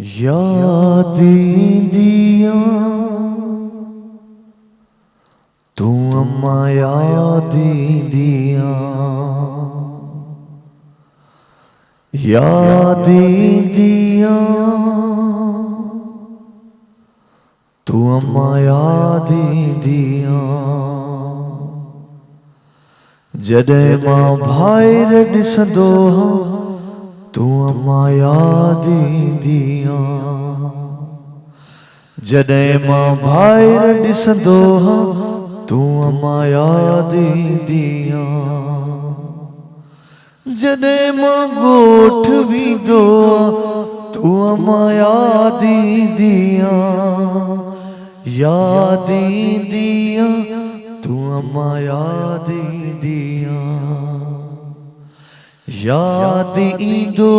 याद इंदियां तू अम्मा याद इंदियां याद इंदियां तू अम्मा याद इंदियां जॾहिं मां भाइर ॾिसंदो तू अम्मा याद इंदियां जॾहिं मां भाइर ॾिसंदो तू अम्मा याद इंदियां जॾहिं मां ॻोठ वेंदो तू अम्मा याद इंदियां याद इंदियां तू अम्मा याद इंदियां याद ईंदो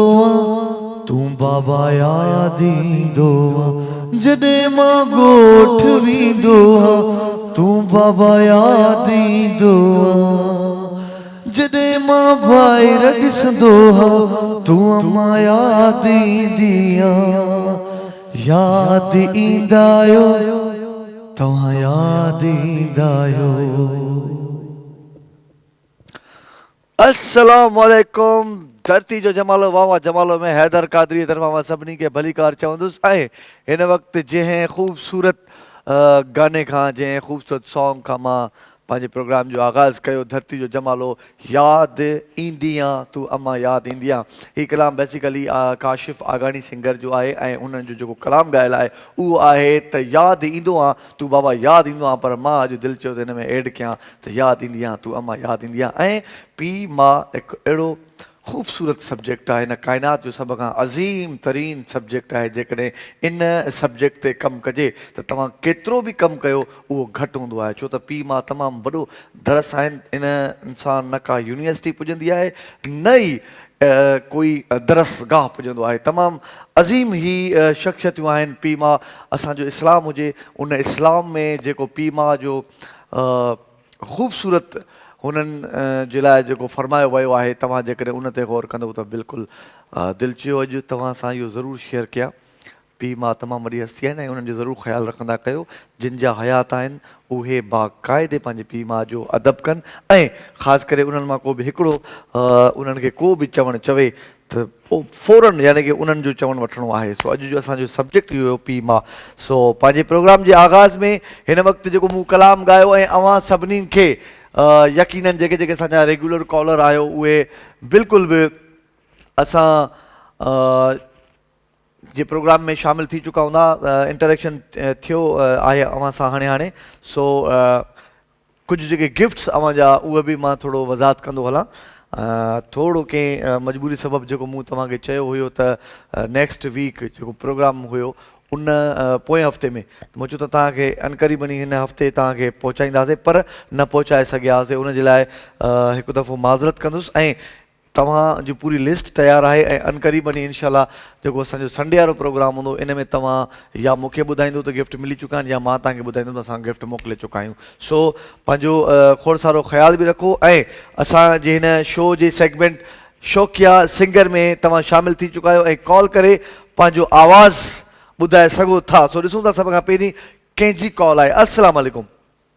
तू बाबा याद ईंदो जॾहिं मां ॻोठ वेंदो तू बाबा याद ईंदो जॾहिं मां भाइर ॾिसंदो तू अम्मा याद ईंदियां याद ईंदा आहियो तव्हां याद ईंदा आहियो। अस्सलाम वालेकुम। धरती जो जमालो वावा जमालो में हैदर कादरी तरफ़ां सभिनी खे भली कार चवंदुसि ऐं हिन वक़्तु जंहिं ख़ूबसूरत गाने खां जंहिं ख़ूबसूरत सॉन्ग खां मां पंहिंजे प्रोग्राम जो आगाज़ कयो धरती जो जमालो याद इंदियां तू अम्मा याद इंदियां। हीउ कलाम बेसिकली काशिफ़ आगानी सिंगर जो आहे ऐं उन्हनि जो जेको कलाम ॻायल आहे उहो आहे त यादि ईंदो आहे तू बाबा यादि ईंदो आहे पर मां अॼु दिलि चयो त हिन में ऐड कयां त यादि इंदियां तू अम्मा यादि इंदियां। ऐं पीउ मां हिकु अहिड़ो ख़ूबसूरत सब्जेक्ट आहे हिन काइनात जो सभ खां अज़ीम तरीन सब्जेक्ट आहे जेकॾहिं इन सब्जेक्ट ते कमु कजे त तव्हां केतिरो बि कमु कयो उहो घटि हूंदो आहे छो त पीउ मां तमामु वॾो दरस आहिनि। इन इंसान न का यूनिवर्सिटी पुॼंदी आहे न ई कोई दरसगाह पुॼंदो आहे। तमामु अज़ीम ही शख़्सियतूं आहिनि पीउ मां। असांजो इस्लाम हुजे उन इस्लाम में जेको पीउ मां जो ख़ूबसूरत हुननि जे लाइ जेको फरमायो वियो आहे तव्हां जेकॾहिं उन ते गौर कंदव त बिल्कुलु दिलि चयो अॼु तव्हां सां इहो ज़रूरु शेयर कयां। पीउ मां तमामु वॾी हस्ती आहिनि ऐं उन्हनि जो ज़रूरु ख़्यालु रखंदा कयो जिन जा हयात आहिनि उहे बाक़ाइदे पंहिंजे पीउ मां जो अदब कनि ऐं ख़ासि करे उन्हनि मां को बि हिकिड़ो उन्हनि खे को बि चवणु चवे त पोइ फ़ौरन यानी की उन्हनि जो चवणु वठिणो आहे। सो अॼु जो असांजो सब्जेक्ट इहो हुयो पीउ मां। सो पंहिंजे प्रोग्राम जे आगाज़ में हिन वक़्तु जेको मूं कलाम ॻायो ऐं अव्हां सभिनीनि खे यकीननि जेके जेके असांजा रेगुलर कॉलर आहियो उहे बिल्कुलु बि असां जे प्रोग्राम में शामिलु थी चुका हूंदा इंटरेक्शन थियो आहे अव्हां सां हाणे सो कुझु जेके गिफ्ट्स अव्हां जा उहे बि मां थोरो वज़ाहत कंदो हलां। थोरो कंहिं मजबूरी सबबु जेको मूं तव्हांखे चयो हुयो त नेक्स्ट वीक जेको प्रोग्राम हुयो उन पोएं हफ़्ते में मूं चयो त तव्हांखे अनक़रीबनी हिन हफ़्ते तव्हांखे पहुचाईंदासीं पर न पहुचाए सघियासीं। उनजे लाइ हिकु दफ़ो माज़रत कंदुसि ऐं तव्हांजी पूरी लिस्ट तयारु आहे ऐं अनक़रीबनी इनशाला जेको असांजो संडे वारो प्रोग्राम हूंदो इन में तव्हां या मूंखे ॿुधाईंदो त गिफ्ट मिली चुका आहिनि या मां तव्हांखे ॿुधाईंदुमि त असां गिफ्ट मोकिले चुका आहियूं। सो पंहिंजो खोड़ सारो ख़्यालु बि रखो ऐं असांजे हिन शो जे सेगमेंट शौक़िया सिंगर में तव्हां शामिलु थी चुका आहियो ऐं कॉल करे पंहिंजो आवाज़ ॿुधाए सघो था। सो ॾिसूं था सभ खां पहिरीं कंहिंजी कॉल आहे। अस्सलाम वालेकुम।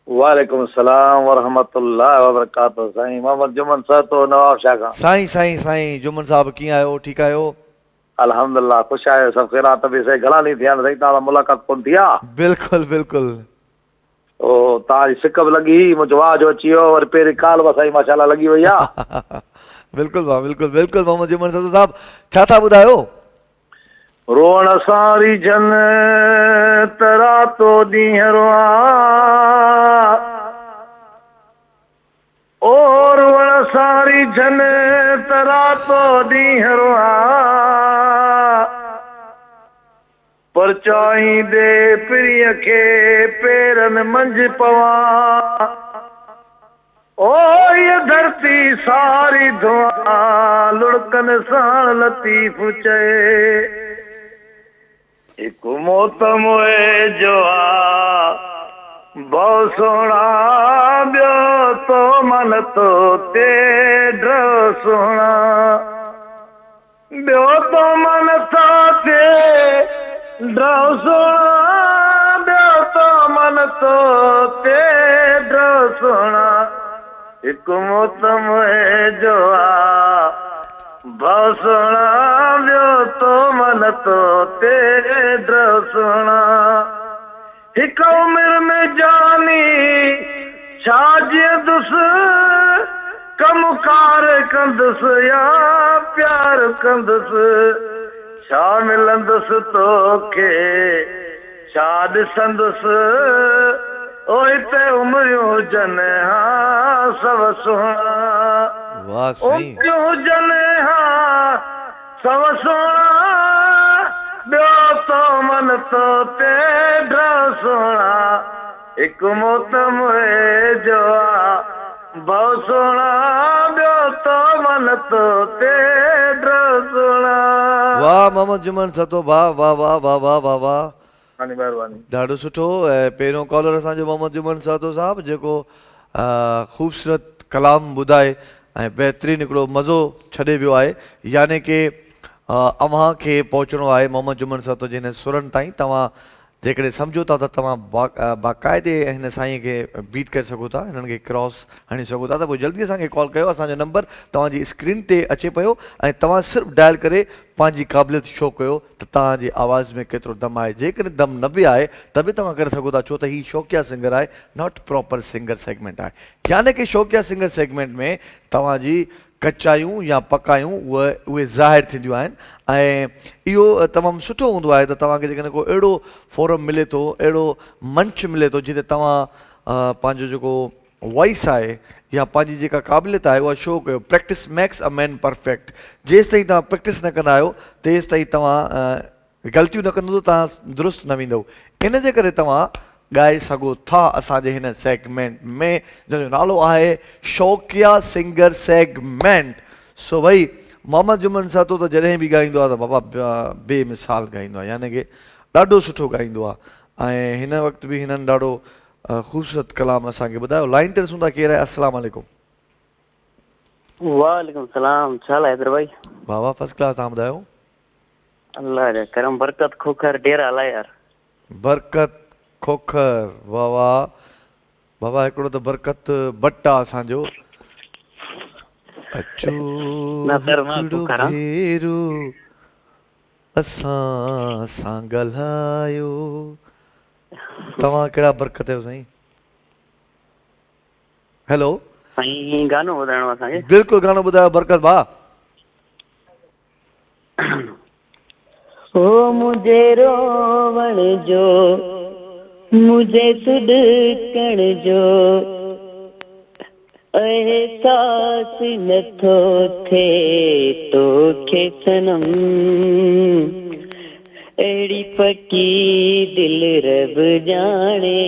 वालेकुम सलाम वरहमतुल्लाह वबरकातुहू। साईं मोहम्मद जुमन साहब तो नवाब शाह खां। साईं जुमन साहब कीअं आहियो? ठीकु आहियो? अल्हम्दुलिल्लाह ख़ुशि आहियो? सभु ख़ैरात बि सही। घणा ॾींहं थिया आहिनि साईं तव्हां मुलाक़ात कोन थी आहे। बिल्कुलु बिल्कुलु। ओ तव्हांजी सिक बि लॻी मुंहिंजो आवाज़ अची वियो वरी पहिरीं काल बि साईं माशाल्लाह लॻी वई आहे। बिल्कुलु भाउ बिल्कुलु बिल्कुलु मोहम्मद जुमन साहब छा था ॿुधायो? रोअण सारी जन तरा तो ॾींहं रोआ ओ रोअण सारी जन तरा तो ॾींहं रोआ पर चाहींदे प्रिय खे पेरनि मंझि पवां ओ ये धरती सारी धुआ लुड़कन सां लतीफ़ चए हिकु मोतम जो आ बहुत सोहणा ॿियो तो मन तो ते ड्र सोहणा ॿियो तो मन तो ते ड्रो सोना ॿियो तो मन तो ते ड्रो सोना हिकु मोतम जो आ भाउ सोना ॿियो तो मन तो ते ड्रो सोना हिकु उमिरि में जानी छा जीअंदुसि कमुकार कंदुसि या प्यार कंदुसि छा मिलंदुसि तोखे छा ॾिसंदुसि ओ हिते उमिरियूं हुजनि हा सव सुहिणा वाह साईं उमिरियूं हुजनि हा सव सुहिणा ॿियो तो मन तो ते ड्रो सोना हिकु मोतम जो आ भाउ सोना ॿियो तो मन तो ते ड्रो सोना वाह मोहम्मद जुमन सतो भाउ वाह वाह वाह वाह वाह वाह महिरबानी ॾाढो सुठो ऐं पहिरियों कॉलर असांजो मोहम्मद जुमन सातो साहब जेको ख़ूबसूरत कलाम ॿुधाए ऐं बहितरीनु हिकिड़ो मज़ो छॾे वियो आहे यानी की अव्हां खे पहुचणो आहे मोहम्मद जुमन सातो जे हिन सुरनि ताईं तव्हां जेकॾहिं सम्झो था त तव्हां बाक़ाइदे हिन साईं खे बीट करे सघो था हिननि खे क्रॉस हणी सघो था त पोइ जल्दी असांखे कॉल कयो असांजो नंबर तव्हांजी स्क्रीन ते अचे पियो ऐं तव्हां सिर्फ़ु डायल करे पंहिंजी क़ाबिलियत शो कयो त तव्हांजी आवाज़ में केतिरो दम आहे जेकॾहिं दम न बि आहे त बि तव्हां करे सघो था छो त हीउ शौक़िया सिंगर आहे नॉट प्रॉपर सिंगर सेगमेंट आहे यानी की शौक़िया सिंगर सेगमेंट में तव्हांजी कचायूं या पकायूं उहे ज़ाहिर थींदियूं आहिनि ऐं इहो तमामु सुठो हूंदो आहे त तव्हांखे जेकॾहिं को अहिड़ो फोरम मिले थो अहिड़ो मंच मिले थो जिते तव्हां पंहिंजो जेको वॉइस आहे या पंहिंजी जेका क़ाबिलियत आहे उहा शो कयो practice makes a man perfect जेसि ताईं तव्हां प्रैक्टिस न कंदा आहियो तेसि ताईं तव्हां ग़लतियूं न कंदो त तव्हां दुरुस्त न वेंदव इन जे करे तव्हां ॻाए सघो था असांजे हिन सेगमेंट में जंहिंजो नालो आहे शौक़िया सिंगर सेगमेंट सो भई मोहम्मद जुमन सातो त जॾहिं बि ॻाईंदो आहे त बाबा बेमिसाल ॻाईंदो आहे यानी की ॾाढो सुठो ॻाईंदो आहे ऐं हिन वक़्तु बि हिननि ॾाढो ख़ूबसूरत कलाम असांखे ॿुधायो लाइन ते ॾिसूं था केरु आहे अस्सलाम वालेकुम वालेकुम सलाम छा हाल आहे हैदर भाई वाह वाह फर्स्ट क्लास तव्हां ॿुधायो अल्लाह जा करम बरकत खोखर डेरा अलाए यार बरकत खोखर वाह वाह बाबा हिकिड़ो त बरकत भट्ट आहे असांजो अचो न सर मां हिकिड़ो खोखर आहियां। भेरो असां सां ॻाल्हायो तव्हां कहिड़ा बरकत आहियो साईं हेलो साईं गानो ॿुधाइणो आहे असांखे बिल्कुलु गानो ॿुधायो बरकत भाउ ओ मुझे रोवण जो मुझे सुॾकण जो एहसास नथो थिए तोखे सनम अहिड़ी पकी दिल रब जाने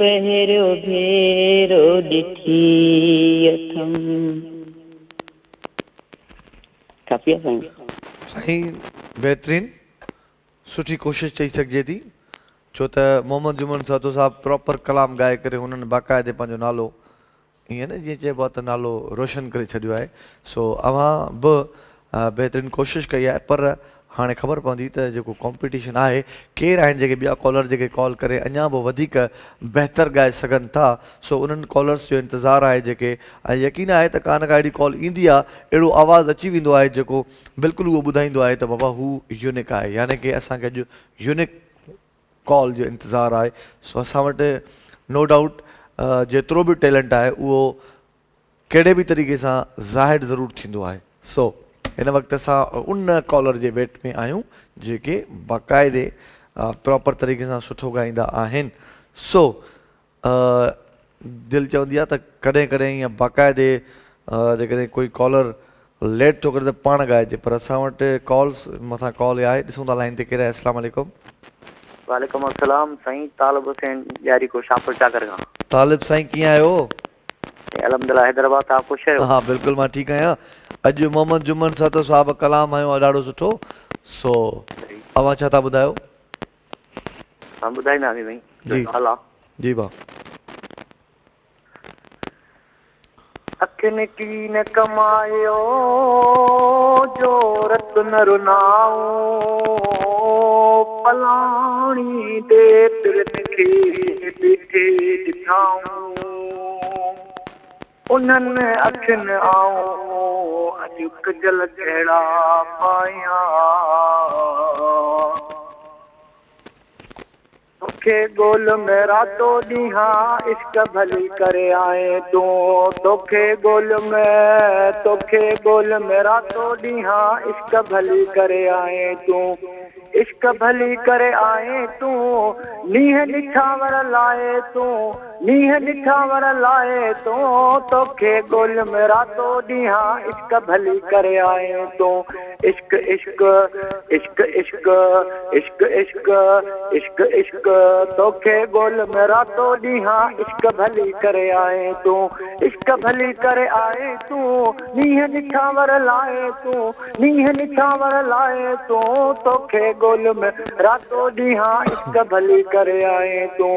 पहिरियों भेरो ॾिठी अथम काफ़ी आहे साईं साईं बहितरीन सुठी कोशिशि चई सघिजे थी छो त मोहम्मद जुमन सातो साहब प्रॉपर कलाम ॻाए करे हुननि बाक़ाइदे पंहिंजो नालो ईअं न जीअं चइबो आहे त नालो रोशन करे छॾियो आहे सो अव्हां बि बहितरीनु कोशिशि कई आहे पर हाणे ख़बर पवंदी त जेको कॉम्पिटिशन आहे केरु आहिनि जेके ॿिया कॉलर जेके कॉल करे अञा बि वधीक बहितर ॻाए सघनि था सो उन्हनि कॉलर्स जो इंतज़ारु आहे जेके ऐं यकीन आहे त का न का अहिड़ी कॉल ईंदी आहे अहिड़ो आवाज़ु अची वेंदो आहे जेको बिल्कुलु उहो ॿुधाईंदो आहे त बाबा हू यूनिक आहे यानी की असांखे अॼु यूनिक कॉल जो इंतज़ारु आहे सो असां वटि नो डाउट जेतिरो बि टैलेंट आहे उहो कहिड़े बि तरीक़े सां ज़ाहिर ज़रूरु थींदो आहे सो हिन वक़्तु असां उन कॉलर जे वेट में आहियूं जेके बाक़ाइदे प्रॉपर तरीक़े सां सुठो ॻाईंदा आहिनि सो दिलि चवंदी आहे त कॾहिं कॾहिं ईअं बाक़ाइदे जेकॾहिं कोई कॉलर लेट थो करे त पाण ॻाइजे पर असां वटि कॉल्स मथां कॉल आहे ॾिसूं था लाइन ते केरु आहे अस्सलाम वालेकुम वालेकुम अस्सलाम साईं तालिब हुसैन ॾियारी को शाहपुर चाकर खां तालिब साईं कीअं आहियो अलहमदिल्ला हैदराबाद तव्हां ख़ुशि आहियो हा बिल्कुलु मां ठीकु आहियां अॼु मोहम्मद जुमन सातो साहब कलाम आयो आहे ॾाढो सुठो सो अव्हां छा था ॿुधायो हा ॿुधाईंदासीं साईं जी हाल आहे जी भाउ अखियुनि की न कमायो जो रत न रुनाओ पलाणी दे तिरन खे बीठे ॾिठाऊं उन्हनि अखियुनि आऊं अॼु कजल कहिड़ा पायां तोखे गोल में रातो ॾींहुं इश्क भली करे आए तूं तोखे गोल में रातो ॾींहुं इश्क भली करे आए तूं इश्क भली करे आए तूं नीह निछावर लाए तूं तोखे गोल में रातो ॾींहुं इश्क भली करे आए तूं इश्क इश्क इश्क इश्क इश्क इश्क इश्क इश्क तोखे गोल में रातो ॾींहुं इश्क भली करे आए तूं इश्क भली करे आए तूं नीह निछावर लाए तूं तोखे गोल में रातो ॾींहुं इश्क भली करे आए तूं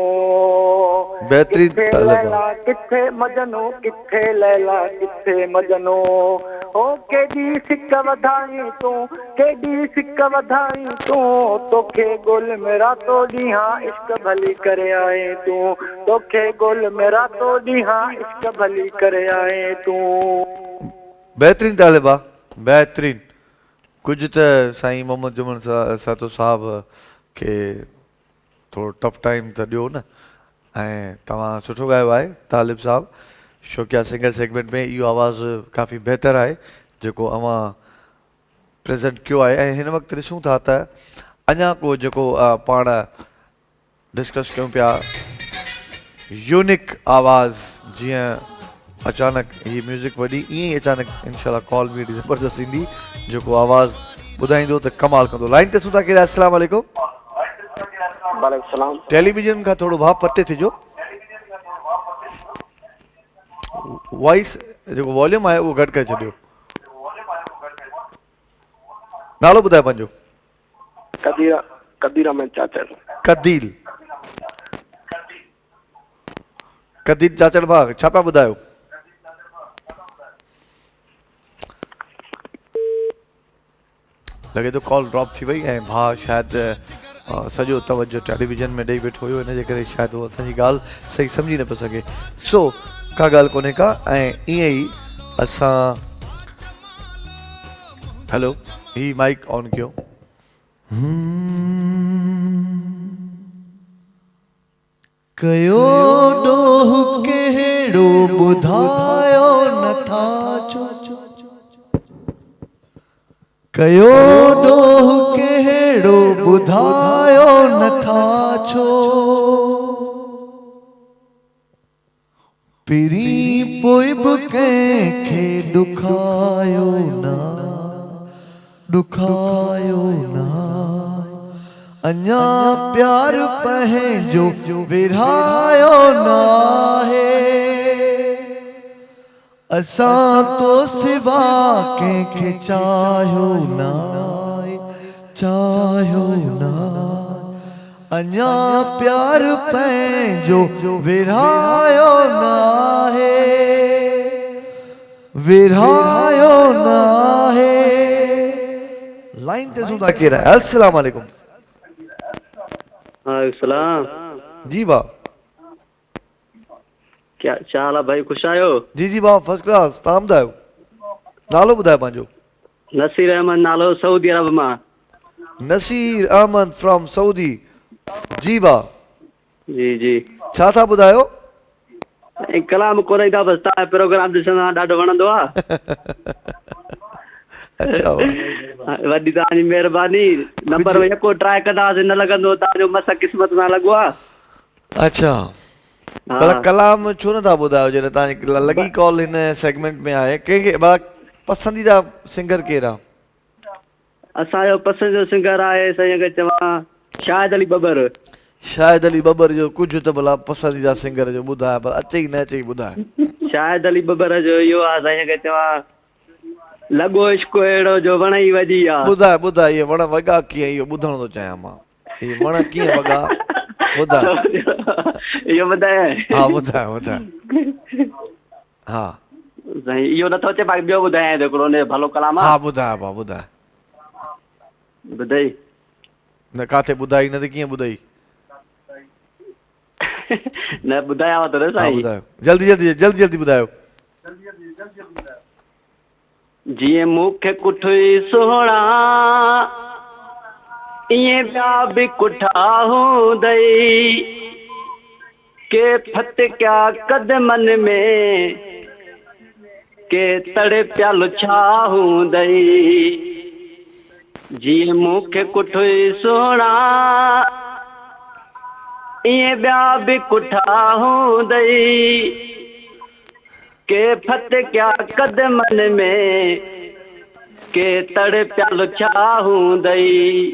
बेहतरीन किथे लैला किथे मजनू किथे लैला किथे मजनू ओ केॾी सिक वधाई तूं तोखे गोल में रातो ॾींहुं इश्क भली करे आए तूं तोखे गोल में रातो ॾींहुं इश्क भली करे आए तूं बेहतरीन तालिबा बेहतरीन कुछ त साईं मोहम्मद जुमन सातो साहब के थोड़ो टफ टाइम त ॾियो न ऐं तव्हां सुठो ॻायो आहे तालिब साहब शौकिया सिंगर सेगमेंट में इहो आवाज़ काफ़ी बहितर आहे जेको अवां प्रेज़ेंट कयो आहे ऐं हिन वक़्तु ॾिसूं था त अञा को जेको पाण डिस्कस कयूं पिया यूनिक आवाज़ जीअं अचानक ही म्यूज़िक वॾी ईअं ई अचानक इंशाल्लाह कॉल बि एॾी ज़बरदस्त ईंदी जेको आवाज़ ॿुधाईंदो त कमाल कंदो लाइन ते सुठा कहिड़ा अस्सलाम वालेकुम वालेकुम सलाम टेलीविजन खां थोरो भाउ पते थिजो वॉइस जेको वॉल्यूम आहे उहो घटि करे छॾियो नालो ॿुधायो पंहिंजो कदीर अहमद चाचर कदील चाचड़ भाउ छा पिया ॿुधायो लॻे थो कॉल ड्रॉप थी वई ऐं भाउ शायदि सॼो तवजो टेलीविजन में ॾेई वेठो हुयो हिन जे करे शायदि उहो असांजी ॻाल्हि सही सम्झी न पियो सघे सो का ॻाल्हि कोन्हे का ऐं ईअं ई असां हेलो ही माइक ऑन कयो कयो ॾोह कहिड़ो ॿुधायो नथा छो कयो ॾोह कहिड़ो ॿुधायो नथा छो पहिरीं पोइ बि कंहिंखे ॾुखायो न अञा प्यार पंहिंजो विरहायो नाहे असां तो सिवा कंहिंखे चाहियो न अञा प्यार पंहिंजो विरहायो नाहे लाइन ते सुधा केरु आहे अस्सलाम वालेकुम सलाम जी भाउ क्या चाल आहे भाई ख़ुशि आहियो जी जी भाउ फर्स्ट क्लास तव्हां ॿुधायो नालो ॿुधायो पंहिंजो नसीर अहमद नालो सऊदी अरब मां नसीर अहमद फ्रॉम सऊदी जी भाउ जी जी छा था ॿुधायो ऐं कलाम कोन्हे था बसि तव्हां प्रोग्राम ॾिसंदा ॾाढो वणंदो आहे अच्छा वॾी तव्हांजी महिरबानी नंबर में यको ट्राई कंदासीं न लॻंदो तव्हांजो मस क़िस्मत सां लॻो आहे अच्छा पर कलाम छो नथा ॿुधायो जॾहिं तव्हांजी लॻी कॉल हिन सेगमेंट में आहे कंहिंखे पसंदीदा सिंगर केरु आहे असांजो पसंदीदा सिंगर आहे साईं अगरि चवां शाहिद अली बबर जो कुझु त भला पसंदीदा सिंगर जो ॿुधाए पर अचे ई न अचे ई ॿुधाए शाहिद अली बबर जो इहो आहे साईं अगरि चवां लॻो इश्क अहिड़ो जो वण ई वॼी आहे ॿुधाए इहे वण वॻा कीअं इहो ॿुधणो थो चाहियां मां इहे वण कीअं वॻा ॿुधाए इहो ॿुधाए हा ॿुधाए हा साईं इहो नथो अचे भाई ॿियो ॿुधायां हिकिड़ो भलो कलाम हा ॿुधाए भाउ ॿुधाए ॿुधाई न काथे ॿुधाई न त कीअं ॿुधाई? न ॿुधायांव थो न हा साईं। ॿुधायो, जल्दी जल्दी जल्दी जल्दी ॿुधायो। जीअं मूंखे कुठई सुहिणा ईअं ॿिया बि कुठा हूंदई, के फत क्या कदमनि में के तड़े प्यालो छा हूंदई। जीअं मूंखे कुठई सुहिणा ईअं ॿिया बि कुठा हूंदई, के फत क्या कदमनि में के तड़े प्यालो छा हूंदई,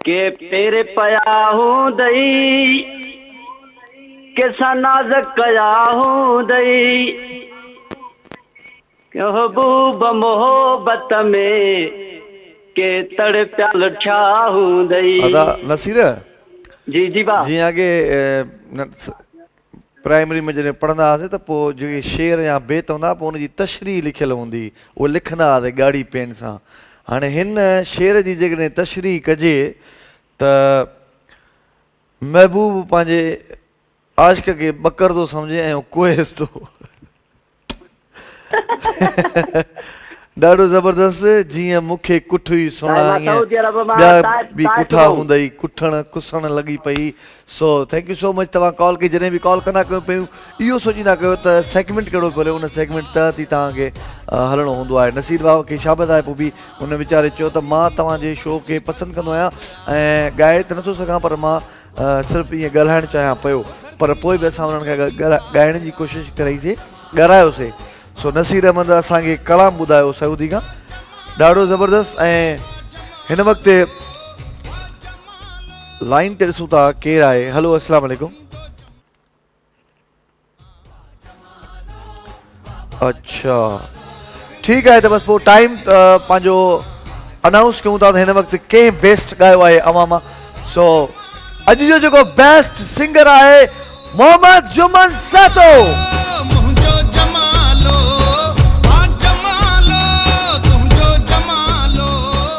के पेरे पया हूंदई के सनाज़ कया हूंदई, के हबूब मोहब्बत में के तड़े प्यालो छा हूंदई। अदा नसीर जी जी बा। जीअं अॻे प्राइमरी में जॾहिं पढ़ंदा हुआसीं त पोइ जेके शेर या बेत हूंदा पोइ हुनजी तशरीह लिखियल हूंदी, उहो लिखंदा हुआसीं ॻाढ़ी पेन सां। हाणे हिन शेर जी जेकॾहिं तशरीह कजे त महबूब पंहिंजे आशिक़ खे ॿकर थो सम्झे ऐं कोहेस थो। ॾाढो ज़बरदस्त। जीअं मूंखे कुठई सुहिणा ईअं ॿिया बि कुठा हूंदई, कुठण कुसण लॻी पई। So thank you so much. तव्हां कॉल कई, जॾहिं बि कॉल कंदा कयो पहिरियों इहो सोचींदा कयो त सेगमेंट कहिड़ो पियो हले, उन सेगमेंट तहत ई तव्हांखे हलणो हूंदो आहे। नसीर बाबा खे शाबत आहे, पोइ बि उन वीचारे चयो त मां तव्हांजे शो खे पसंदि कंदो आहियां ऐं ॻाए त नथो सघां, पर मां सिर्फ़ु ईअं ॻाल्हाइणु चाहियां पियो। पर पोइ बि असां उन्हनि खे ॻाइण जी कोशिशि कराईसीं, ॻारायोसीं। सो नसीर अहमद असांखे कलाम ॿुधायो सऊदी खां, ॾाढो ज़बरदस्त। ऐं हिन वक़्तु लाइन ते ॾिसूं था केरु आहे। हलो अस्सलाम वालेकुम। अच्छा ठीकु आहे, त बसि पोइ टाइम पंहिंजो अनाउंस कयूं था त हिन वक़्तु कंहिं बेस्ट ॻायो आहे अवां मां। सो अॼु जो जेको बेस्ट सिंगर आहे मोहम्मद जुमन सातो।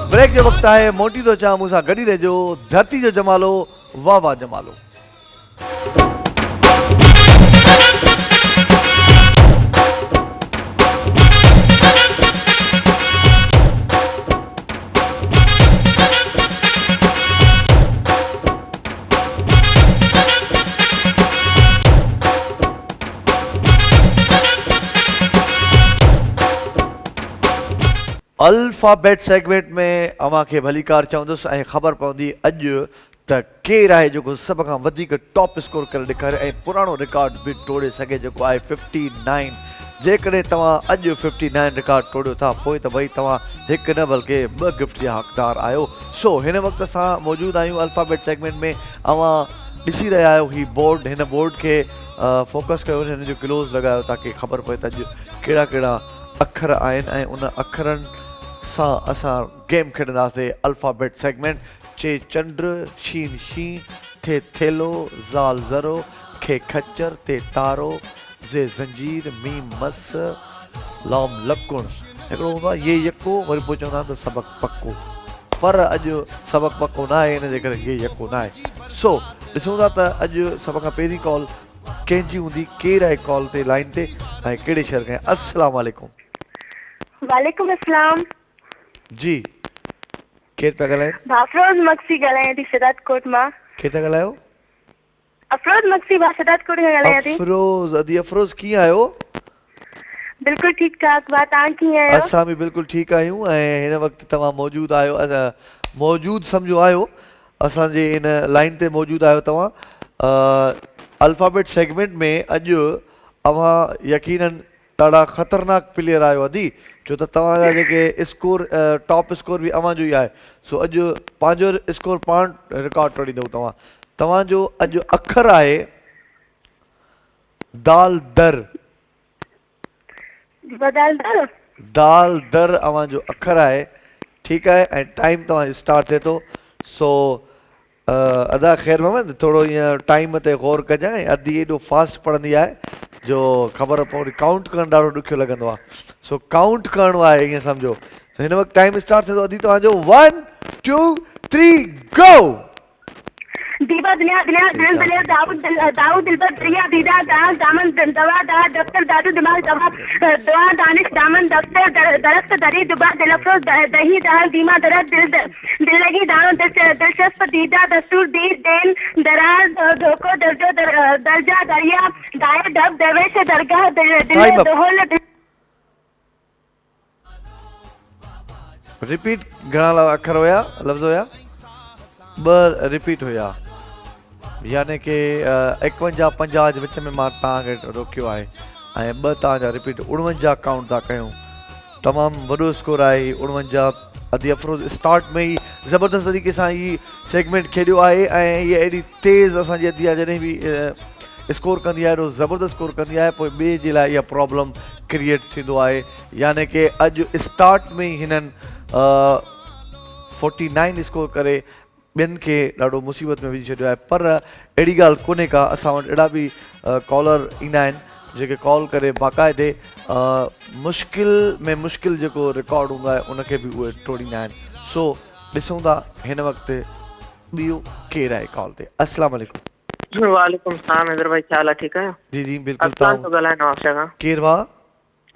ब्रेक जो वक़्तु आहे, मोटी थो चाहियां मूंसां गॾी रहिजो। धरती जो जमालो, वाह वाह जमालो। अल्फाबेट सेगमेंट में अवां खे भली कार चवंदुसि ऐं ख़बर पवंदी अॼु त केरु आहे जेको सभ खां वधीक टॉप स्कोर करे ॾेखारे ऐं पुराणो रिकॉर्ड बि टोड़े सघे, जेको आहे 59। जेकॾहिं तव्हां अॼु 59 रिकॉर्ड टोड़ियो था, पोइ त भई तव्हां हिकु न बल्कि 2 गिफ्ट जा हक़दार आहियो। सो हिन वक़्तु असां मौजूदु आहियूं अल्फाबेट सेगमेंट में। अवां ॾिसी रहिया आहियो ही बोर्ड, हिन बोर्ड खे फोकस कयो, हिन जो क्लोज़ लॻायो ताकी ख़बर पए त अॼु कहिड़ा कहिड़ा अखर आहिनि ऐं उन अखरनि सां असां गेम खेॾंदासीं। अल्फाबेट सेगमेंट चे चंड, शीन शीं, थे थेलो, ज़ाल ज़रो, खे खच्चर, ते तारो, ज़े ज़ंजीर, मीम मस, लाम लकुण। हिकिड़ो हूंदो आहे ये यको, वरी पोइ चवंदा आहिनि त सबक़ु पको, पर अॼु सबक़ु पको न आहे, हिन जे करे ये यको न आहे। सो ॾिसूं था त अॼु सभ खां पहिरीं कॉल कंहिंजी हूंदी, केरु आहे कॉल ते लाइन ते ऐं कहिड़े शहर खां? अस्सलाम वालेकुम। वालेकुम अस्सलाम जी केरु पिया ॻाल्हाइनि? अफरोज़ मक्सी ॻाल्हायां थी सिदात कोट मां। केरु था ॻाल्हायो? अफरोज़ मक्सी मां सिदात कोट खां ॻाल्हायां थी। अफरोज़, अदी अफरोज़ कीअं आहियो? बिल्कुलु ठीकु ठाक बा, तव्हां कीअं आहियो? असां बि बिल्कुलु ठीकु आहियूं ऐं हिन वक़्तु तव्हां मौजूदु आहियो, मौजूदु सम्झो आहियो असांजे इन लाइन ते मौजूदु आहियो तव्हां। अल्फाबेट सेगमेंट में अॼु अवां यकीनन ॾाढा ख़तरनाक प्लेयर आहियो अदी, छो त तव्हांजा जेके स्कोर टॉप स्कोर बि अवां जो ई आहे। सो अॼु पंहिंजो स्कोर पाण रिकॉर्ड टोड़ींदव तव्हांजो अॼु अखर आहे दाल दर। दाल दर अवां जो अखर आहे, ठीकु आहे, ऐं टाइम तव्हां स्टार्ट थिए थो। सो अदा ख़ैर मोहम्मद, थोरो ईअं टाइम ते गौर कजांइ, अदी एॾो फास्ट पढ़ंदी आहे जो ख़बर पवंदी, काउंट करणु ॾाढो ॾुखियो लॻंदो आहे। सो काउंट करिणो आहे ईअं सम्झो। हिन वक़्तु टाइम स्टार्ट थिए थो, अदी तव्हांजो 1 2 3 go. दीवा दुनिया दुनिया दिल दिल दाऊद दाऊद दिलबर दरिया दीदा दामन दवा दफ्तर दादू दिमाग दवा दुआ दानिश दामन दफ्तर दरख्त दरी दुबा दिलफरोज दही दाल दीमा दरद दिल लगी दानो दिलचस्प दीदा दस्तूर दी देन दराज धोखो दर्जो दर्जा दरिया दायर डब दरवेश दरगाह दिल दोहल रिपीट घणा अखर हुया लफ़्ज़ हुया 2 रिपीट हुया यानी कि 51 50 जे विच में मां तव्हांखे रोकियो आहे ऐं 2 तव्हांजा रिपीट 49 काउंट था कयूं तमामु वॾो स्कोर आहे 49 अदी अफरोज़ स्टार्ट में ई ज़बरदस्त तरीक़े सां ही सेगमेंट खेॾियो आहे ऐं हीअ एॾी तेज़ असांजी अदी जॾहिं बि स्कोर कंदी आहे एॾो ज़बरदस्त स्कोर कंदी आहे पोइ ॿिए जे लाइ इहा प्रॉब्लम क्रिएट थींदो आहे यानी कि अॼु स्टार्ट में ई हिननि 49 स्कोर करे ॿियनि खे ॾाढो मुसीबत में विझी छॾियो आहे पर अहिड़ी ॻाल्हि कोन्हे का असां वटि अहिड़ा बि कॉलर ईंदा आहिनि जेके कॉल करे बाक़ाइदे मुश्किल में मुश्किल जेको रिकॉर्ड हूंदो आहे उनखे बि उहे टोड़ींदा आहिनि सो ॾिसूं था हिन वक़्तु ॿियो केरु आहे कॉल ते अस्सलाम वालेकुम। वालेकुम सलाम हैदर भाई क्या हाल है ठीक है जी जी बिल्कुलु अरसलान तो गला नवाब शाह खां केरु भाउ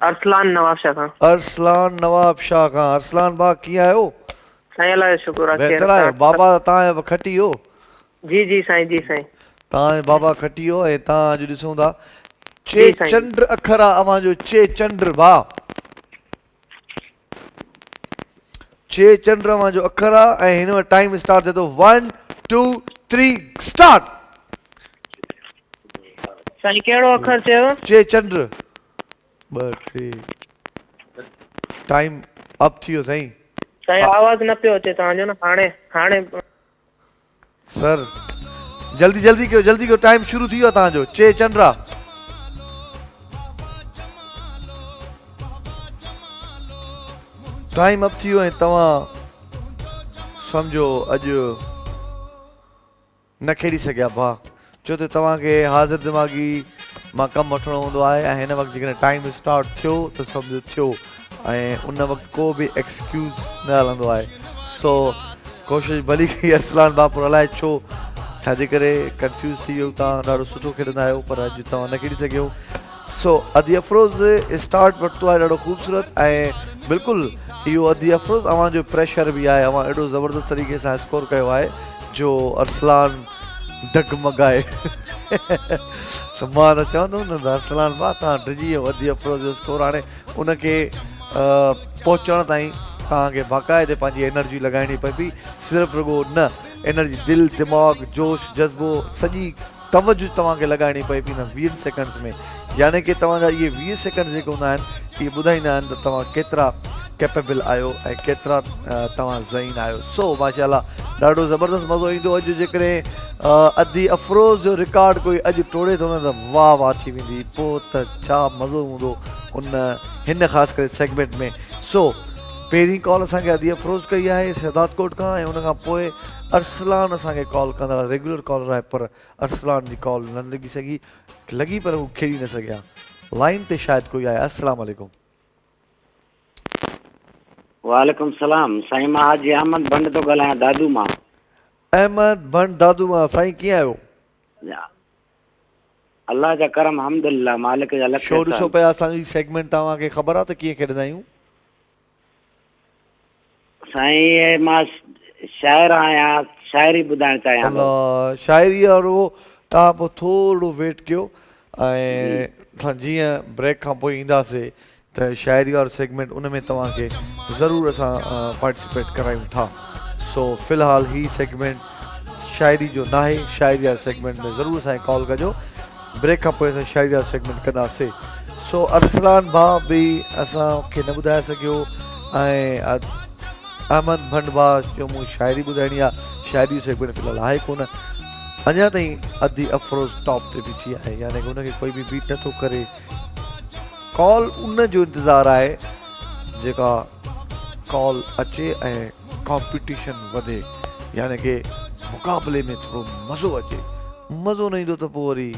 अरसलान नवाब शाह खां अरसलान नवाब शाह खां अरसलान भाउ कीअं आहियो साईं अल्लाह जो शुक्र आहे बहितर आहियो बाबा तव्हां खटी हो जी जी साईं तव्हां बाबा खटी हो ऐं तव्हां अॼु ॾिसूं था चे जी साईं। चंड अखर आहे अव्हांजो चे चंड भाउ चे चंड अव्हांजो अखर आहे ऐं हिन में टाइम स्टार्ट थिए थो 1 2 3 स्टार्ट साईं कहिड़ो अखर चयो चे चंड 2 3 टाइम अप थी वियो साईं साईं आवाज़ न पियो अचे तव्हांजो न हाणे सर जल्दी कयो टाइम शुरू थी वियो आहे तव्हांजो चे चंड्रा टाइम अप थी वियो ऐं तव्हां सम्झो अॼु न खेॾी सघिया भाउ छो त तव्हांखे हाज़िर दिमाग़ी मां कमु वठिणो हूंदो आहे ऐं हिन वक़्तु जेकॾहिं टाइम स्टार्ट थियो त सम्झो थियो ऐं उन वक़्तु को बि एक्सक्यूज़ न हलंदो आहे सो कोशिशि भली कई अरसलान बापुर अलाए छो छाजे करे कंफ्यूज़ थी वियो तव्हां ॾाढो सुठो खेॾंदा आहियो पर अॼु तव्हां न खेॾी सघियो सो अदी अफरोज़ स्टार्ट वरितो आहे ॾाढो ख़ूबसूरत ऐं बिल्कुलु इहो अदी अफरोज़ अव्हांजो प्रेशर बि आहे अव्हां एॾो ज़बरदस्त तरीक़े सां स्कोर कयो आहे जो अरसलान डगमगाए मां न चवंदुमि न अरसलान भाउ तव्हां डिॼी वियो अदी अफरोज़ जो स्कोर हाणे उनखे पहुचण ताईं तव्हांखे बाक़ाइदे पंहिंजी एनर्जी लॻाइणी पए पई सिर्फ़ु रुॻो न एनर्जी दिलि दिमाग़ जोश जज़्बो सॼी तवजो तव्हांखे लॻाइणी पए पई न 20 सेकंड्स में यानी कि तव्हांजा इहे 20 सेकंड जेके हूंदा आहिनि इहे ॿुधाईंदा आहिनि त तव्हां केतिरा कैपेबल आहियो ऐं केतिरा तव्हां ज़हीन आहियो सो माशाल्लाह ॾाढो ज़बरदस्त मज़ो ईंदो अॼु जेकॾहिं अदी अफरोज़ जो रिकॉर्ड कोई अॼु टोड़े थो न त वाह वाह थी वेंदी पोइ त छा मज़ो हूंदो हिन ख़ासि करे सेगमेंट में सो पहिरीं कॉल असांखे अदी अफरोज़ कई आहे शहदादकोट खां ऐं उनखां पोइ अरसलान असांखे कॉल कंदड़ रेगुलर कॉलर आहे पर अरसलान जी कॉल न लॻी पर हू खेॾी न सघिया लाइन ते शायदि कोई आहे अस्सलाम वालेकुम वालेकुम सलाम साईं मां हाजी अहमद भंड थो ॻाल्हायां दादू मां अहमद भंड दादू मां साईं कीअं आहियो अल्लाह जा करम अल्हम्दुलिल्लाह मालिक जा लख शो ॾिसो पिया असांजी सेगमेंट तव्हांखे ख़बर आहे त कीअं खेॾंदा आहियूं साईं मां शाइर आहियां शाइरी ॿुधाइण चाहियां थो अल्लाह शाइरी वारो तव्हां पोइ थोरो वेट कयो ऐं असां जीअं ब्रेक खां पोइ ईंदासीं त शाइरी वारो सेगमेंट उन में तव्हांखे ज़रूरु असां पार्टिसिपेट करायूं था सो फ़िलहालु ही सेगमेंट शाइरी जो न आहे शाइरी वारे सेगमेंट में ज़रूरु असांखे कॉल कजो ब्रेक खां पोइ असां शाइरी वारो सेगमेंट कंदासीं सो अरसलान भाउ बि असांखे न ॿुधाए सघियो ऐं अहमद भंड भाउ जो मूं शाइरी ॿुधाइणी आहे शाइरी जो सेगमेंट फ़िलहालु आहे कोन अञा ताईं अदी अफरोज़ टॉप ते बीठी आहे यानी कि उनखे कोई बि बीट नथो करे कॉल उन जो इंतज़ारु आहे जेका कॉल अचे ऐं कॉम्पिटिशन वधे यानी कि मुक़ाबले में थोरो मज़ो अचे मज़ो न ईंदो त पोइ वरी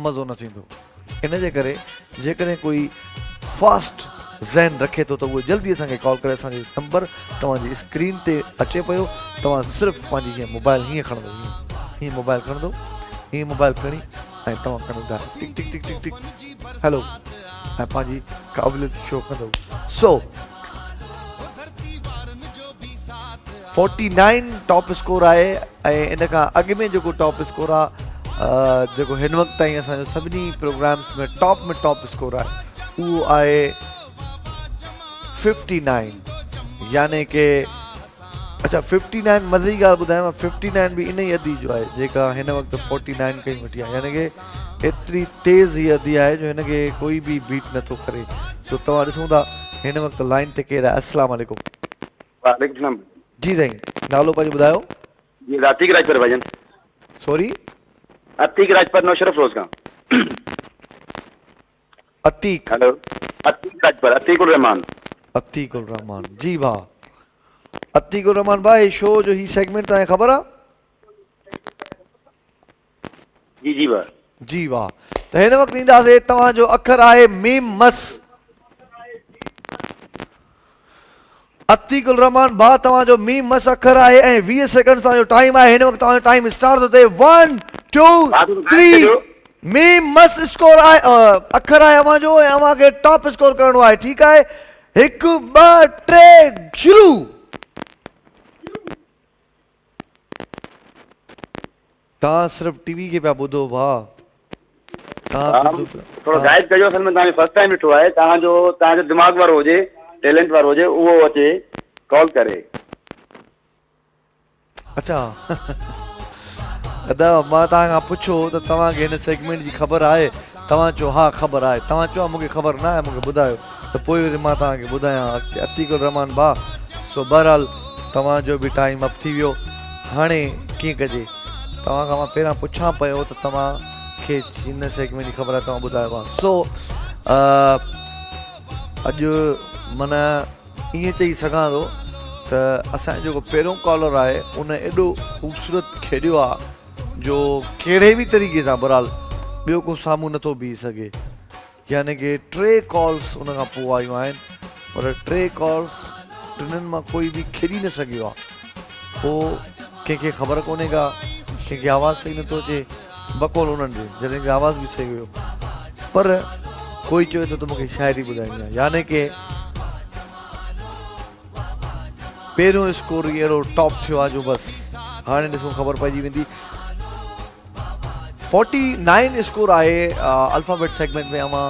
मज़ो न थींदो इन जे करे जेकॾहिं कोई फास्ट ज़हन रखे थो त उहो जल्दी असांखे कॉल करे असांजो नंबर तव्हांजी स्क्रीन ते अचे पियो तव्हां सिर्फ़ु पंहिंजी हीअं मोबाइल हीअं खणंदो, हीअं मोबाइल खणंदो, हीअं मोबाइल खणी ऐं तव्हां खणंदा टिक टिक टिक टिक टिक हेलो ऐं पंहिंजी क़ाबिलियत शो कंदो। सो 49 टॉप स्कोर आहे ऐं इन खां अॻु में जेको टॉप स्कोर आहे जेको हिन वक़्तु ताईं असांजो सभिनी प्रोग्राम्स में टॉप स्कोर आहे उहो आहे 59, यानी कि अच्छा 59 मज़े जी ॻाल्हि ॿुधायांव, 59 बि इन ई अदी जो आहे जेका हिन वक़्तु 49 कई वठी आहे, यानी कि एतिरी तेज़ हीअ अदी आहे जो हिनखे कोई बि बीट नथो करे। तो तव्हां ॾिसूं था हिन वक़्तु लाइन ते केरु आहे। अस्सलाम वालेकुम। वालेकुम सलाम जी साईं, नालो पंहिंजो ॿुधायो। जी अतीक राजपर भाईजान। सॉरी, अतीक राजपर नौशरफ रोज का। अतीक। हेलो, अतीक राजपर, अतीकुर रहमान। अतीकुर रहमान जी भाउ। अतीकुर रहमान भाई, शो जो ही सेगमेंट तव्हांखे ख़बर आहे? जी जी वाह जी वाह। त हिन वक़्तु ईंदासीं, तव्हांजो अखर आहे मीम मस। अतीकुल रहमान भाउ, तव्हांजो मीम मस अखर आहे ऐं 20 सेकंड तव्हांजो टाइम आहे। हिन वक़्तु तव्हांजो टाइम स्टार्ट थो थिए। 1 2 3 मीम मस स्कोर आहे, अखर आहे अवां जो ऐं अवां खे टॉप स्कोर करणो आहे। ठीकु आहे, 1 2 3 शुरू। तव्हां सिर्फ़ु टीवी खे पिया ॿुधो भाउ, थोरो गाइड कजो। असल में तव्हांखे फर्स्ट टाइम ॾिठो आहे, तव्हांजो दिमाग़ वारो हुजे, टैलेंट वारो हुजे, उहो अचे कॉल करे। अच्छा दादा, मां तव्हां खां पुछो त तव्हांखे हिन सेगमेंट जी ख़बर आहे? तव्हां चयो हा ख़बर आहे। तव्हां चयो मूंखे ख़बर न आहे, मूंखे ॿुधायो, त पोइ वरी मां तव्हांखे ॿुधायां। अतीकुर रहमान भाउ, सो बहरहाल तव्हांजो बि टाइम अप थी वियो। हाणे कीअं कजे, तव्हां खां मां पहिरां पुछां पियो त तव्हांखे हिन सेगमेंट जी ख़बर आहे, तव्हां ॿुधायो आहे। सो अॼु माना ईअं चई सघां थो त असांजो जेको पहिरियों कॉलर आहे उन एॾो ख़ूबसूरत खेॾियो आहे जो कहिड़े बि तरीक़े सां बहरहाल ॿियो को साम्हूं नथो बीह सघे। यानी कि 3 कॉल्स उन खां पोइ आयूं आहिनि, पर 3 कॉल्स टिनिनि मां कोई बि खेॾी न सघियो आहे। पोइ कंहिंखे ख़बर कोन्हे का, कंहिंखे आवाज़ु सही नथो अचे, बकौल उन्हनि जे जॾहिं की आवाज़ बि सही हुयो, पर कोई चवे थो त मूंखे शाइरी ॿुधाइणी आहे। यानी कि पहिरियों स्कोर ई अहिड़ो टॉप थियो आहे जो बसि हाणे ॾिसूं ख़बर पइजी वेंदी। 49 स्कोर आहे अल्फ़ाबेट सेगमेंट में। अवां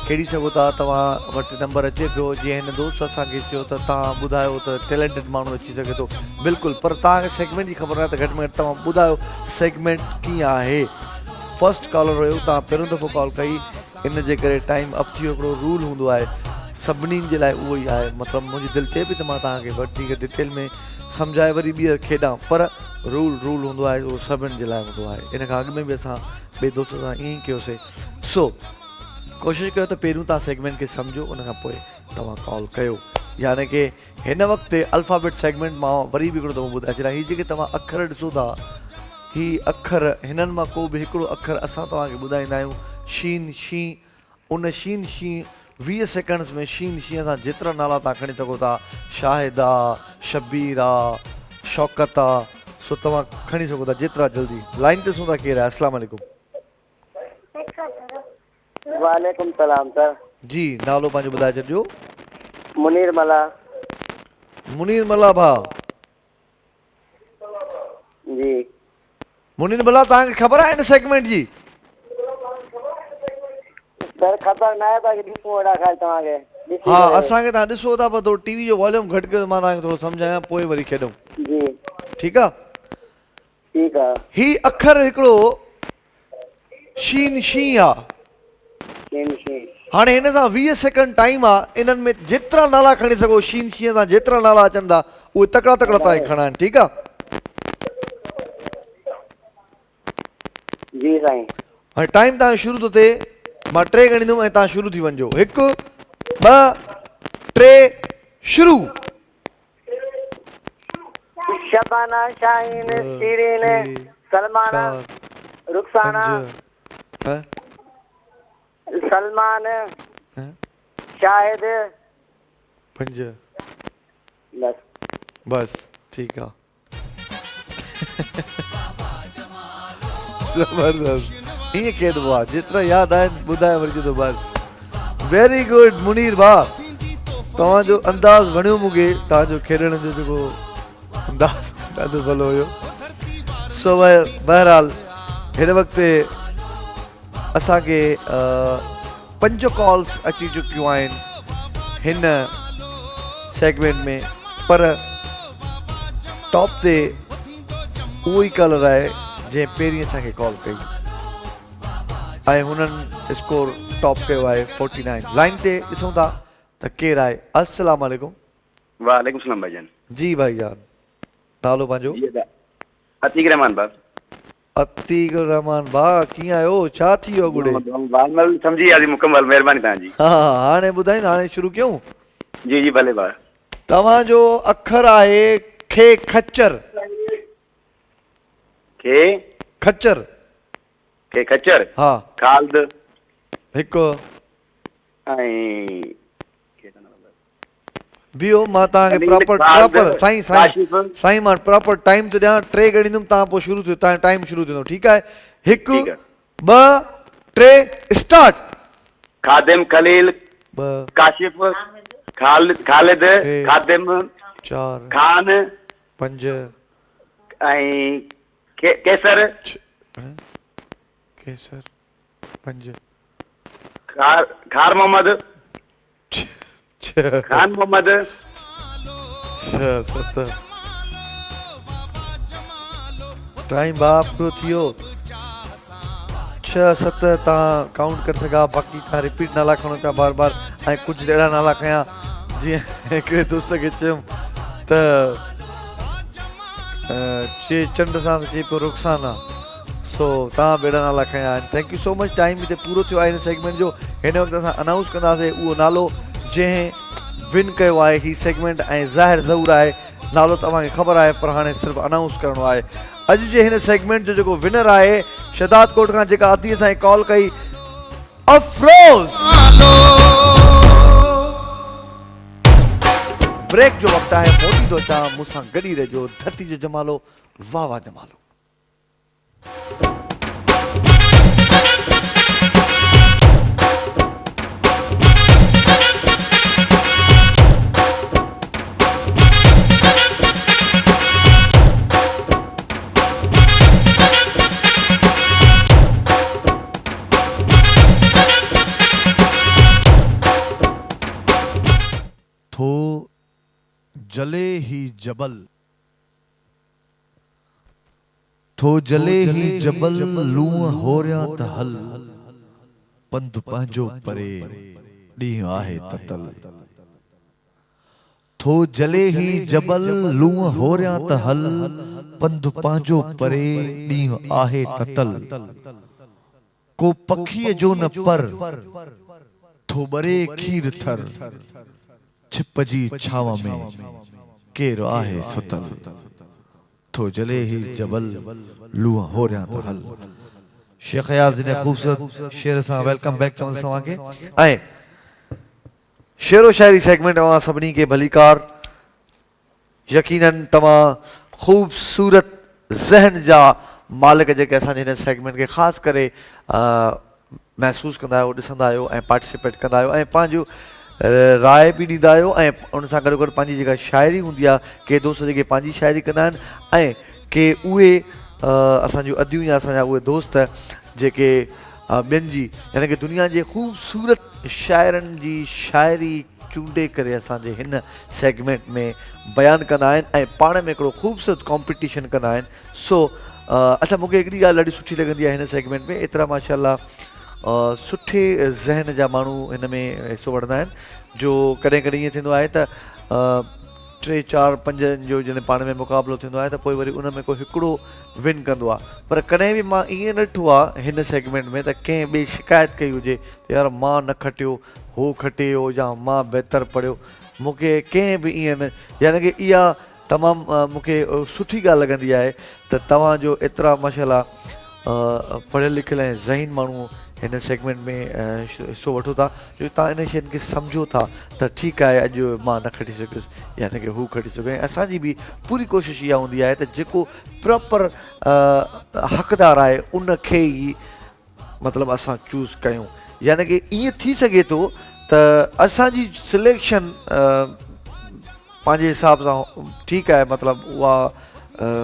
खेॾी सघो था, तव्हां वटि नंबर अचे पियो। जीअं हिन दोस्त असांखे चयो त तव्हां ॿुधायो त टैलेंटेड माण्हू अची सघे थो, बिल्कुलु, पर तव्हांखे सेगमेंट जी ख़बर आहे त घटि में घटि तव्हां ॿुधायो सेगमेंट कीअं आहे। फर्स्ट कॉलर हुयो, तव्हां पहिरियों दफ़ो कॉल कई, इन जे करे टाइम अप थी वियो। हिकिड़ो रूल हूंदो आहे सभिनीनि जे लाइ, उहो ई आहे। मतिलबु मुंहिंजी दिलि चए पई त मां तव्हांखे वधीक डिटेल में सम्झाए वरी ॿीहर खेॾां, पर रूल हूंदो आहे, उहो सभिनि जे लाइ हूंदो आहे। इन खां अॻु में बि असां ॿिए दोस्त सां ईअं ई कयोसीं। सो कोशिशि कयो त पहिरियों तव्हां सेगमेंट खे सम्झो, उन खां पोइ तव्हां कॉल कयो। यानी कि हिन वक़्तु अल्फ़ाबेट सेगमेंट मां वरी बि हिकिड़ो दफ़ो ॿुधाए छॾियां। हीअ जेके तव्हां अखर ॾिसो था, ही अखर, हिननि मां को बि हिकिड़ो अखर असां तव्हांखे ॿुधाईंदा आहियूं। शीन शी, उन शीन शी 20 सेकंड्स में शीन शीअ सां जेतिरा नाला तव्हां खणी सघो था, शाहिद आहे, शबीर आहे, शौकत आहे, सो तव्हां खणी सघो था जेतिरा जल्दी। लाइन ते ॾिसूं था केरु आहे। अस्सलाम वालेकुम। वालेकुम सलाम सर। जी, नालो पंहिंजो ॿुधाए छॾियो। मुनीर मला। मुनीर मला भाउ। जी मुनीर मला, तव्हांखे ख़बर आहे हिन सेगमेंट जी? सर ख़बर न आहे, बाक़ी ॾिसूं वॾा ख़ाली तव्हांखे। हा, असांखे तव्हां ॾिसो था, पर थोरो टीवी जो वॉल्यूम घटि कयो, मां तव्हांखे थोरो सम्झायां, पोइ वरी खेॾूं। जी ठीकु आहे। ठीकु आहे। ही अखर हिकिड़ो शीन शी आहे। हाणे हिन सां 20 सेकंड टाइम आहे, इन्हनि में जेतिरा नाला खणी सघो, शीन शीअ सां जेतिरा नाला अचनि था उहे तकड़ा तकड़ा तव्हांखे खणा आहिनि। ठीकु आहे। जी साईं। हाणे टाइम तव्हांजो शुरू थो थिए, मां 3 ॻणींदुमि ऐं तव्हां शुरू थी वञिजो। 1 2 3 शुरू। शबाना, शाहीन, शिरीन, सलमाना, रुखसाना, सलमान, शाहिद, 5 बस। बस, ठीकु आहे। ज़बरदस्त ईअं खेॾिबो आहे जेतिरा यादि आहिनि ॿुधाए वठिजो त बसि वेरी गुड मुनीर भाउ तव्हांजो अंदाज़ वणियो मूंखे तव्हांजो खेॾण जो जेको अंदाज़ ॾाढो भलो हुयो सो बहरहाल हिन वक़्तु असांखे 5 कॉल्स अची चुकियूं आहिनि हिन सेगमेंट में पर टॉप ते उहो ई कलर आहे जंहिं पहिरीं असांखे कॉल कई ऐं हुननि स्कोर टॉप कयो आहे 49 लाइन ते ॾिसूं था त केरु आहे अस्सलाम वालेकुम वालेकुम सलाम भाईजान जी भाईजान नालो पंहिंजो अतीक रहमान भाउ अतीक रहमान भाउ कीअं आहियो छा थी वियो गुड़े सम्झी वियासीं मुकमल महिरबानी तव्हांजी हा हाणे ॿुधाईंदा हाणे शुरू कयूं जी जी भले भाउ तव्हांजो अखर आहे खे खच्चर खे खच्चर खे खच्चर हा खाल्द हिकु ऐं बीहो मां तव्हांखे प्रॉपर साईं मां प्रॉपर टाइम थो ॾियां 3 ॻणींदुमि तव्हां पोइ शुरू थियो तव्हांजो टाइम शुरू थींदो ठीकु आहे 1 2 3 स्टार्ट खादिम खलील 2 काशिफ खालिद खादिम 4 खान 5 ऐं केसर केसर 5 खार मोहम्मद खान मोहम्मद 6 7 टाइम बाप पूरो थियो 6 7 तव्हां काउंट करे सघा बाक़ी तव्हां रिपीट नाला खणो पिया बार बार ऐं कुझु अहिड़ा नाला खयां जीअं हिकिड़े दोस्त खे चयुमि त चंड सां चए पियो रुखसाना सो तव्हां बेड़ा नाला खयां आहिनि thank you so much time हिते पूरो थियो आहे हिन सेगमेंट जो हिन वक़्तु असां अनाउंस कंदासीं उहो नालो जंहिं विन कयो आहे ही सेगमेंट ऐं ज़ाहिर ज़रूर आहे नालो तव्हांखे ख़बर आहे पर हाणे सिर्फ़ु अनाउंस करिणो आहे अॼु जे हिन सेगमेंट जो जेको विनर आहे शहदाद कोट खां जेका अतीअ सां कॉल कई अफरोज़ ब्रेक जो वक़्तु आहे मोटी थो अचां मूंसां गॾी रहिजो धरती जो जमालो वाह वाह जमालो थो जले ही जबल थो जले ही जबल लूं होरिया त हल पंध पंहिंजो परे ॾींहुं आहे ततल थो जले ही जबल लूं होरिया त हल पंध पंहिंजो परे ॾींहुं आहे ततल को पखीअ जो न पर थो ॿरे खीर थर छिप जी छाव में केरु आहे सुतल थो जले ही जबल लूह होरिया त हल शेख याज़ ने खूबसूरत शेर सां वेलकम बैक चवंदुसि तव्हांखे ऐं शेरो शायरी सेगमेंट अवां सभिनी खे भलीकार यकीनन तव्हां खूबसूरत ज़हन जा मालिक जेके असांजे हिन सेगमेंट खे ख़ासि करे महसूसु कंदा आहियो ॾिसंदा आहियो ऐं पार्टिसिपेट कंदा आहियो ऐं पंहिंजो राय बि ॾींदा आहियो ऐं उन सां गॾु गॾु पंहिंजी जेका शाइरी हूंदी आहे के दोस्त जेके पंहिंजी शाइरी कंदा आहिनि ऐं के उहे असांजूं अदियूं या असांजा उहे दोस्त जेके ॿियनि जी यानी कि दुनिया जे ख़ूबसूरत शाइरनि जी शाइरी चूंडे करे असांजे हिन सेगमेंट में बयानु कंदा आहिनि ऐं पाण में हिकिड़ो ख़ूबसूरत कॉम्पिटिशन कंदा आहिनि सो अच्छा मूंखे हिकिड़ी ॻाल्हि ॾाढी सुठी लॻंदी आहे हिन सेगमेंट में एतिरा माशाअल्लाह सुठे ज़हन जा माण्हू हिन में हिसो वठंदा आहिनि जो कॾहिं कॾहिं ईअं थींदो आहे त 3 4 5 जो जॾहिं पाण में मुक़ाबिलो थींदो आहे त पोइ वरी उन में को हिकिड़ो विन कंदो आहे पर कॾहिं बि मां ईअं न ॾिठो आहे हिन सेगमेंट में त कंहिं ॿिए शिकायत कई हुजे त यार मां न खटियो हो खटियो या मां बहितर पढ़ियो मूंखे कंहिं बि ईअं न यानी कि इहा तमामु मूंखे सुठी ॻाल्हि लॻंदी आहे त तव्हांजो एतिरा माशाअल्लाह पढ़ियल लिखियल ऐं ज़हीन माण्हू हिन सेगमेंट में हिस्सो वठो था जो तव्हां इन शयुनि खे सम्झो था त ठीकु आहे अॼु मां न खटी सघियुसि यानी की हू खटी सघे। ऐं असांजी बि पूरी कोशिशि इहा हूंदी आहे त जेको प्रॉपर हक़दार आहे उन खे ई मतिलबु असां चूज़ कयूं। यानी की ईअं थी सघे थो त असांजी सिलेक्शन पंहिंजे हिसाब सां ठीकु आहे, मतिलबु उहा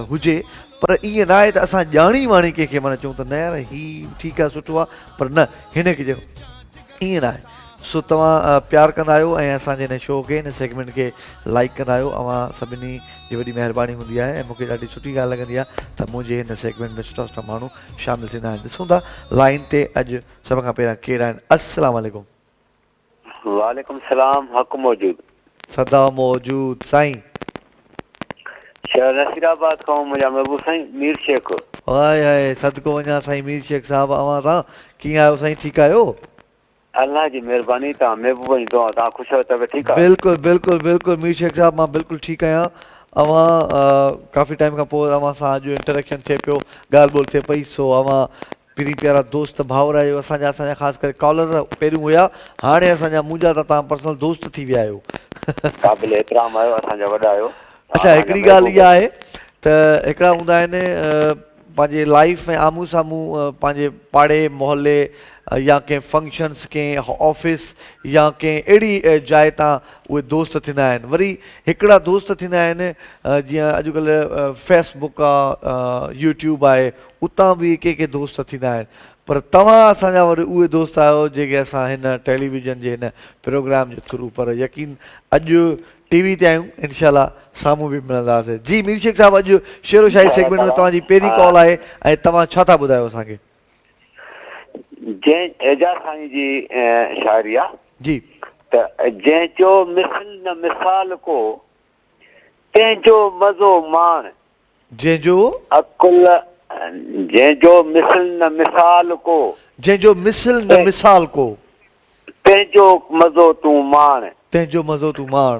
हुजे, पर ईअं न आहे त असां ॼाणी वाणी कंहिंखे माना चऊं त न यार हीउ ठीकु आहे सुठो आहे, पर न हिन खे चयूं, ईअं न आहे। सो तव्हां प्यारु कंदा आहियो ऐं असांजे हिन शो खे हिन सेगमेंट खे लाइक कंदा आहियो, अवां सभिनी जी वॾी महिरबानी हूंदी आहे। ऐं मूंखे ॾाढी सुठी ॻाल्हि लॻंदी आहे त मुंहिंजे हिन सेगमेंट में सुठा सुठा माण्हू शामिलु थींदा आहिनि। ॾिसूं था लाइन ते अॼु सभ खां पहिरियां केरु आहिनि। अस्सलाम वालेकुम। वालेकुम सलाम। हक़ मौजूद सदा मौजूद साईं। शहर नसीराबाद खां मुंहिंजा महबूब साईं मीर शेख। हाय हाय सदको वञा साईं मीर शेख साहब, अवां तव्हां कीअं आहियो साईं? ठीकु आहियो? अल्लाह जी महिरबानी, तव्हां महबूब जी दुआ, तव्हां ख़ुशि आहियो? तबियत ठीकु आहे? बिल्कुलु बिल्कुलु बिल्कुलु मीर शेख साहब मां बिल्कुलु ठीकु आहियां। अवां काफ़ी टाइम खां पोइ अवां सां अॼु इंटरेक्शन थिए पियो, ॻाल्हि ॿोल्हि थिए पई, सो अवां पहिरीं प्यारा दोस्त भाउर आहियो असांजा ख़ासि करे कॉलर पहिरियों हुया, हाणे असांजा मुंहिंजा त तव्हां पर्सनल दोस्त थी विया आहियो। क़ाबिल एतिराम आहियो, असांजा वॾा आहियो। अच्छा, हिकिड़ी ॻाल्हि इहा आहे त हिकिड़ा हूंदा आहिनि पंहिंजे लाइफ में आम्हूं साम्हूं पंहिंजे पाड़े मोहल्ले या कंहिं फंक्शन्स, कंहिं ऑफिस या कंहिं अहिड़ी जाइ तां उहे दोस्त थींदा आहिनि। वरी हिकिड़ा दोस्त थींदा आहिनि जीअं अॼुकल्ह फेसबुक आहे, यूट्यूब आहे, उतां बि के दोस्त थींदा आहिनि। पर तव्हां असांजा वरी उहे दोस्त आहियो जेके असां हिन टेलीविज़न जे हिन प्रोग्राम जे थ्रू, पर यकीन अॼु टीवी ते आहियूं, इनशाला साम्हूं बि मिलंदासीं। जी मीर शेख साहब, अॼु शेरो शाही सेगमेंट में तव्हांजी पहिरीं कॉल आहे ऐं तव्हां छा था ॿुधायो असांखे? जंहिं एजाज़ साईं जी शाइरी आहे जी, त जंहिंजो मिसल न मिसाल को तंहिंजो मज़ो माण, जंहिंजो अकुल, जंहिंजो मिसल न मिसाल को, जंहिंजो मिसल न मिसाल को, तंहिंजो मज़ो तूं माण, तंहिंजो मज़ो तूं माण,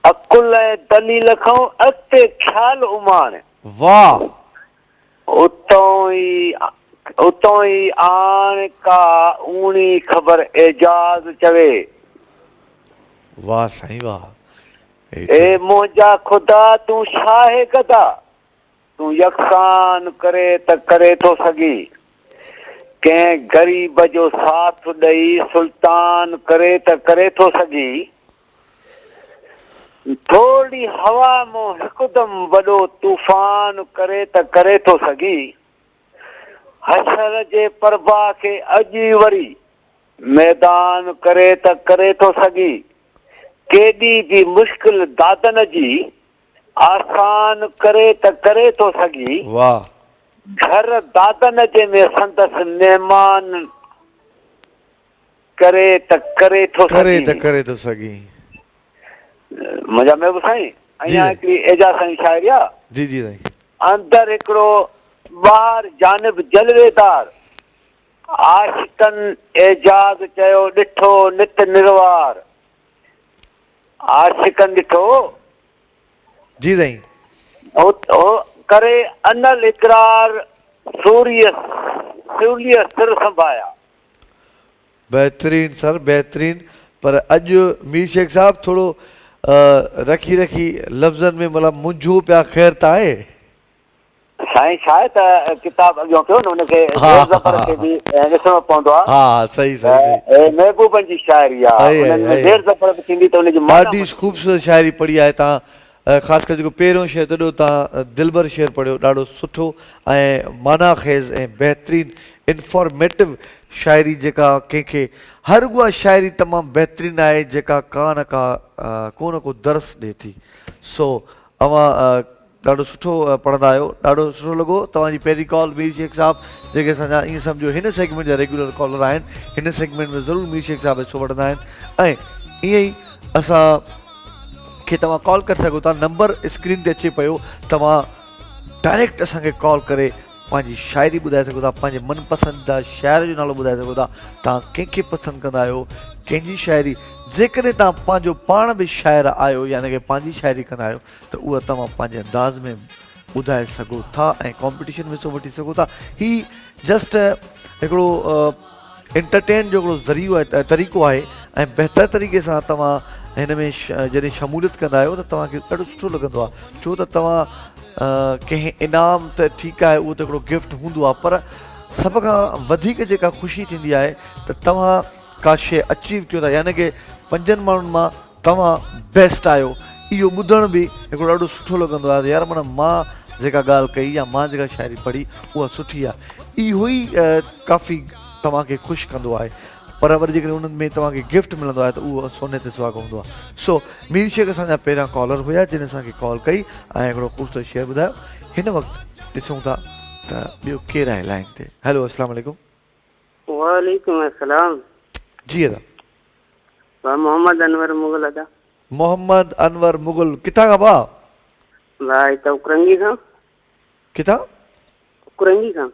अकुल ऐं दलील खां अॻिते ख़्याल उमाण। वाह, उतों ई आण का ऊणी ख़बर एजाज़ चवे। वाह साईं वाह। ए मुंहिंजा ख़ुदा तूं छाहे गदा, तूं यकसान करे त करे थो सघी, कंहिं ग़रीब जो साथ ॾेई सुल्तान करे त करे थो सघी, थोरी हवा मों हिकदमि वॾो तूफ़ान करे त करे थो सघी, हशर जे परवाह खे अॼु वरी मैदान करे त करे थो सघी, केॾी बि मुश्किल दादन जी आसान करे त करे थो सघी, वाह, घर दादन जे में संदसि महिमान करे त करे थो सघी। मुंहिंजा महबूब साईं, अञा हिकिड़ी एजाज़ साईं शाइरी आहे। जी जी साईं। अंदर हिकिड़ो ॿाहिरि जानिब जलवेदार, आशिकन एजाज़ चयो ॾिठो नित निर्वार, आशिकन ॾिठो जी साईं, करे अनल इकरार सूर्य सिर संभाया। बेहतरीन सर, बेहतरीन। पर अॼु मीर शेख साहब थोरो रखी लफ़्ज़नि में मतिलबु मुंझो पिया, ख़ैर त आहे साईं? छा आहे त किताब अॻियां कयो न, हुनखे ज़बर खे बि ॾिसणो पवंदो आहे। हा सही सही। महबूबनि जी शाइरी आहे, हुननि में ज़ेर ज़बर बि थींदी त हुनजी ॾाढी ख़ूबसूरत शाइरी पढ़ी आहे तव्हां, ख़ासि करे जेको पहिरियों शेर तॾो तव्हां दिलबर शेर पढ़ियो, ॾाढो सुठो ऐं माना ख़ेज़ ऐं बहितरीनु इंफॉर्मेटिव शाइरी जेका कंहिंखे, हर उहा शाइरी तमामु बहितरीनु आहे जेका को न को दर्स ॾिए थी। सो अवां ॾाढो सुठो पढ़ंदा आहियो, ॾाढो सुठो लॻो। तव्हांजी पहिरीं कॉल मीर शेख साहब जेके असांजा ईअं सम्झो हिन सेगमेंट जा रेगुलर कॉलर आहिनि, हिन सेगमेंट में ज़रूरु मीर शेख साहब हिसो वठंदा आहिनि। ऐं ईअं ई असांखे तव्हां कॉल करे सघो था, नंबर स्क्रीन ते अचे पियो, तव्हां डायरेक्ट असांखे कॉल करे पंहिंजी शाइरी ॿुधाए सघो था, पंहिंजे मनपसंदीदा शाइर जो नालो ॿुधाए सघो था, तव्हां कंहिंखे पसंदि कंदा आहियो, कंहिंजी शाइरी, जेकॾहिं तव्हां पंहिंजो पाण बि शाइर आहियो यानी की पंहिंजी शाइरी कंदा आहियो त उहा तव्हां पंहिंजे अंदाज़ में ॿुधाए सघो था ऐं कॉम्पिटिशन में हिसो वठी सघो था। ही जस्ट हिकिड़ो एंटरटेन जो हिकिड़ो ज़रियो आहे तरीक़ो आहे ऐं बहितर तरीक़े सां तव्हां हिन में जॾहिं शमूलियत कंदा आहियो त तव्हांखे ॾाढो सुठो लॻंदो आहे छो त तव्हां कंहिं इनाम त ठीकु आहे उहो त हिकिड़ो गिफ्ट हूंदो आहे पर सभ खां वधीक जेका ख़ुशी थींदी आहे त तव्हां का शइ अचीव कयो था यानी की 5 माण्हुनि मां तव्हां बेस्ट आहियो इहो ॿुधण बि हिकिड़ो ॾाढो सुठो लॻंदो आहे यार माना मां जेका ॻाल्हि कई या मां जेका शाइरी पढ़ी उहा सुठी आहे इहो ई काफ़ी तव्हांखे ख़ुशि कंदो आहे पर वरी जेकॾहिं उन्हनि में तव्हांखे गिफ्ट मिलंदो आहे त उहो सोने ते सुहागो हूंदो आहे सो मीर शेख असांजा पहिरियां कॉलर हुया जिन असांखे कॉल कई ऐं हिकिड़ो ख़ूबसूरत शेयर ॿुधायो हिन वक़्तु ॾिसूं था त ॿियो केरु आहे लाइन ते हेलो अस्सलाम वालेकुम वालेकुम अस्सलाम जी अदा मोहम्मद अनवर मुगल अदा मोहम्मद अनवर मुगल किथां खां भाउ भाई तो कुरंगी खां किथां कुरंगी खां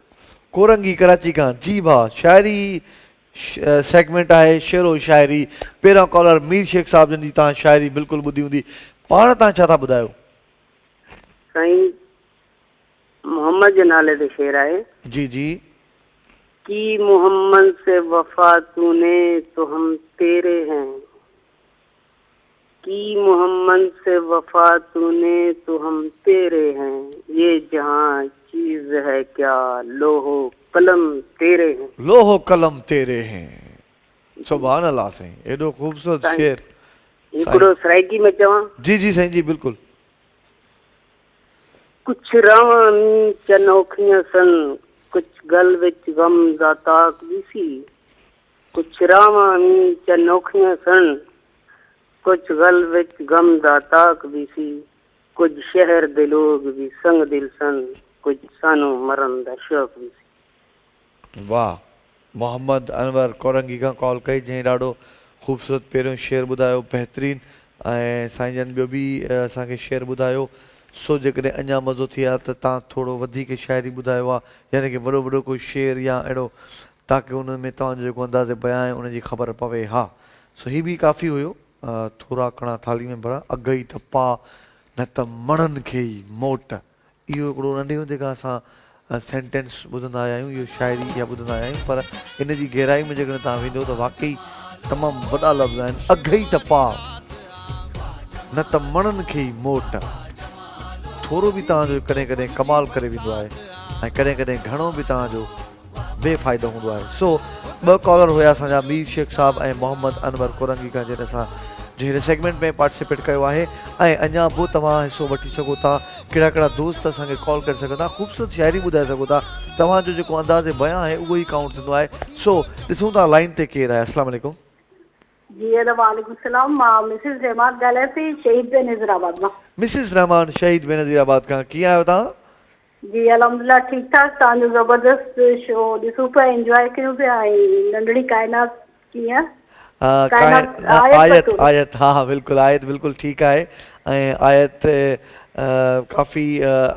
कोरंगी कराची खां जी भाउ शाइरी सेगमेंट आहे शेरो शाइरी पहिरियों कॉलर मीर शेख साहब जन जी तव्हां शाइरी बिल्कुलु ॿुधी हूंदी पाण तव्हां छा था ॿुधायो साईं मोहम्मद जे नाले ते शेर आहे जी जी कि मोहम्मद से वफा तूने तो हम तेरे हैं कि मोहम्मद से वफा तूने तो हम तेरे हैं ये जहां चीज है क्या लोहो कलम तेरे हैं लोहो कलम तेरे हैं सुभान अल्लाह साईं एॾो ख़ूबसूरत शेर हिकिड़ो सराइकी में चवां जी जी साईं जी बिल्कुलु कुछ रावानी चनौखियां सन कुछ गल विच गम दा ताक दिसी कुछ रावानी चनौखियां सन कुछ गल विच गम दा ताक दिसी कुछ शहर दे लोग भी संग दिल सन कुछ सानो मरन दा शौक दिसी वाह मोहम्मद अनवर कोरंगी खां कॉल कई जंहिं ॾाढो ख़ूबसूरत पहिरियों शेर ॿुधायो बहितरीन ऐं साईं जन ॿियो बि असांखे शेर ॿुधायो सो जेकॾहिं अञा मज़ो थिए हा त तव्हां थोरो वधीक शाइरी ॿुधायो आहे यानी की वॾो वॾो कोई शेर या अहिड़ो ताकी उन में तव्हांजो जेको अंदाज़े बयां आहे उनजी ख़बर पवे हा सो हीअ बि काफ़ी हुयो थोरा कणा थाली में भरा अघ ई थप्पा न त मणनि खे ई मोट इहो हिकिड़ो नंढे हूंदे खां असां सेंटेंस ॿुधंदा आया आहियूं इहो शाइरी इहा ॿुधंदा आया आहियूं पर इन जी गहराई में जेकॾहिं तव्हां वेंदो त वाक़ई तमामु वॾा लफ़्ज़ आहिनि अघ ई थप्पा न त मणनि खे ई मोट थोरो बि तव्हांजो कॾहिं कॾहिं कमाल करे वेंदो आहे ऐं कॾहिं कॾहिं घणो बि तव्हांजो बेफ़ाइदो हूंदो आहे सो 2 कॉलर हुया असांजा मीर शेख साहब ऐं मोहम्मद अनवर कोरंगी खां जॾहिं असां जहिड़े सेगमेंट में पार्टिसिपेट कयो आहे ऐं अञा पोइ तव्हां हिसो वठी सघो था कहिड़ा कहिड़ा दोस्त असांखे कॉल करे सघो था ख़ूबसूरत शाइरी ॿुधाए सघो था तव्हांजो जेको अंदाज़े बयां आहे उहो ई काउंट थींदो आहे सो ॾिसूं था लाइन ते केरु आहे अस्सलाम वालेकुम जी वालेकुम सलाम मां मिसिस रहमान ॻाल्हायां थी शहीद बेनज़ीराबाद मां मिसिस रहमान शहीद बेनज़ीराबाद खां कीअं आहियो तव्हां जी अल्हम्दुलिल्लाह ठीकु ठाक तव्हांजो ज़बरदस्त शो ॾिसूं पिया एंजॉय कयूं पिया ऐं नंढड़ी काइनात कीअं आयत हा बिल्कुलु आयत बिल्कुलु ठीकु आहे ऐं आयत काफ़ी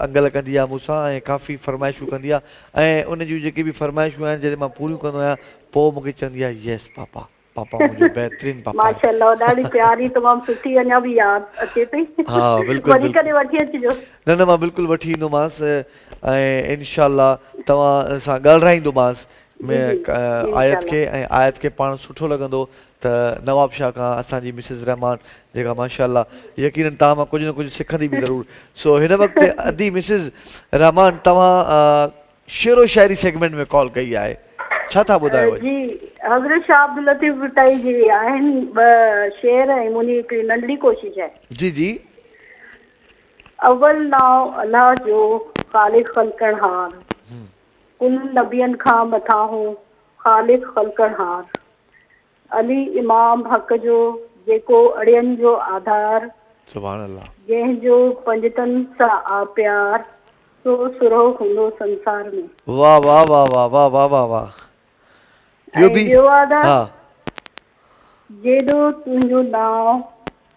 अंगल कंदी आहे मूंसां ऐं काफ़ी फरमाइशूं कंदी आहे ऐं उन जूं जेके बि फरमाइशूं आहिनि जॾहिं मां पूरियूं कंदो आहियां पोइ मूंखे चवंदी आहे यस पापा पापा मुंहिंजो बहितरीन पापा माशाअल्लाह ॾाढी प्यारी तमामु सुठी अञा बि यादि अचे पई हा बिल्कुलु वरी कॾहिं वठी अचिजो न मां बिल्कुलु वठी ईंदोमांसि ऐं इनशाला तव्हां सां ॻाल्हाईंदोमांसि आयत खे ऐं आयत खे पाण सुठो लॻंदो त नवाब शाह खां असांजी मिसिस रहमान जेका माशाअल्लाह यकीनन तव्हां मां कुझु न कुझु सिखंदी बि ज़रूरु सो हिन वक़्तु अदी मिसिस रहमान तव्हां शेरो शाइरी सेगमेंट में कॉल कई आहे छा था ॿुधायो जी हज़रत शाह अब्दुल लतीफ़ भुट्टाई जी आहिनि 2 शेर ऐं मुंहिंजी हिकिड़ी नंढड़ी कोशिशि आहे जी जी अव्वल नाव अल्लाह जो ख़ालिक़ ख़ल्क़णहार कुल नबियनि खां मथां हो ख़ालिक़ ख़ल्क़णहार अली इमाम हक़ जो जेको अड़ियनि जो आधार सुभान अल्लाह जंहिंजो पंजतनि सां आ प्यार सो सुरो हूंदो संसार में वाह वाह वाह वाह वाह वाह वाह वाह ॿियो आधार जेॾो तुंहिंजो नाव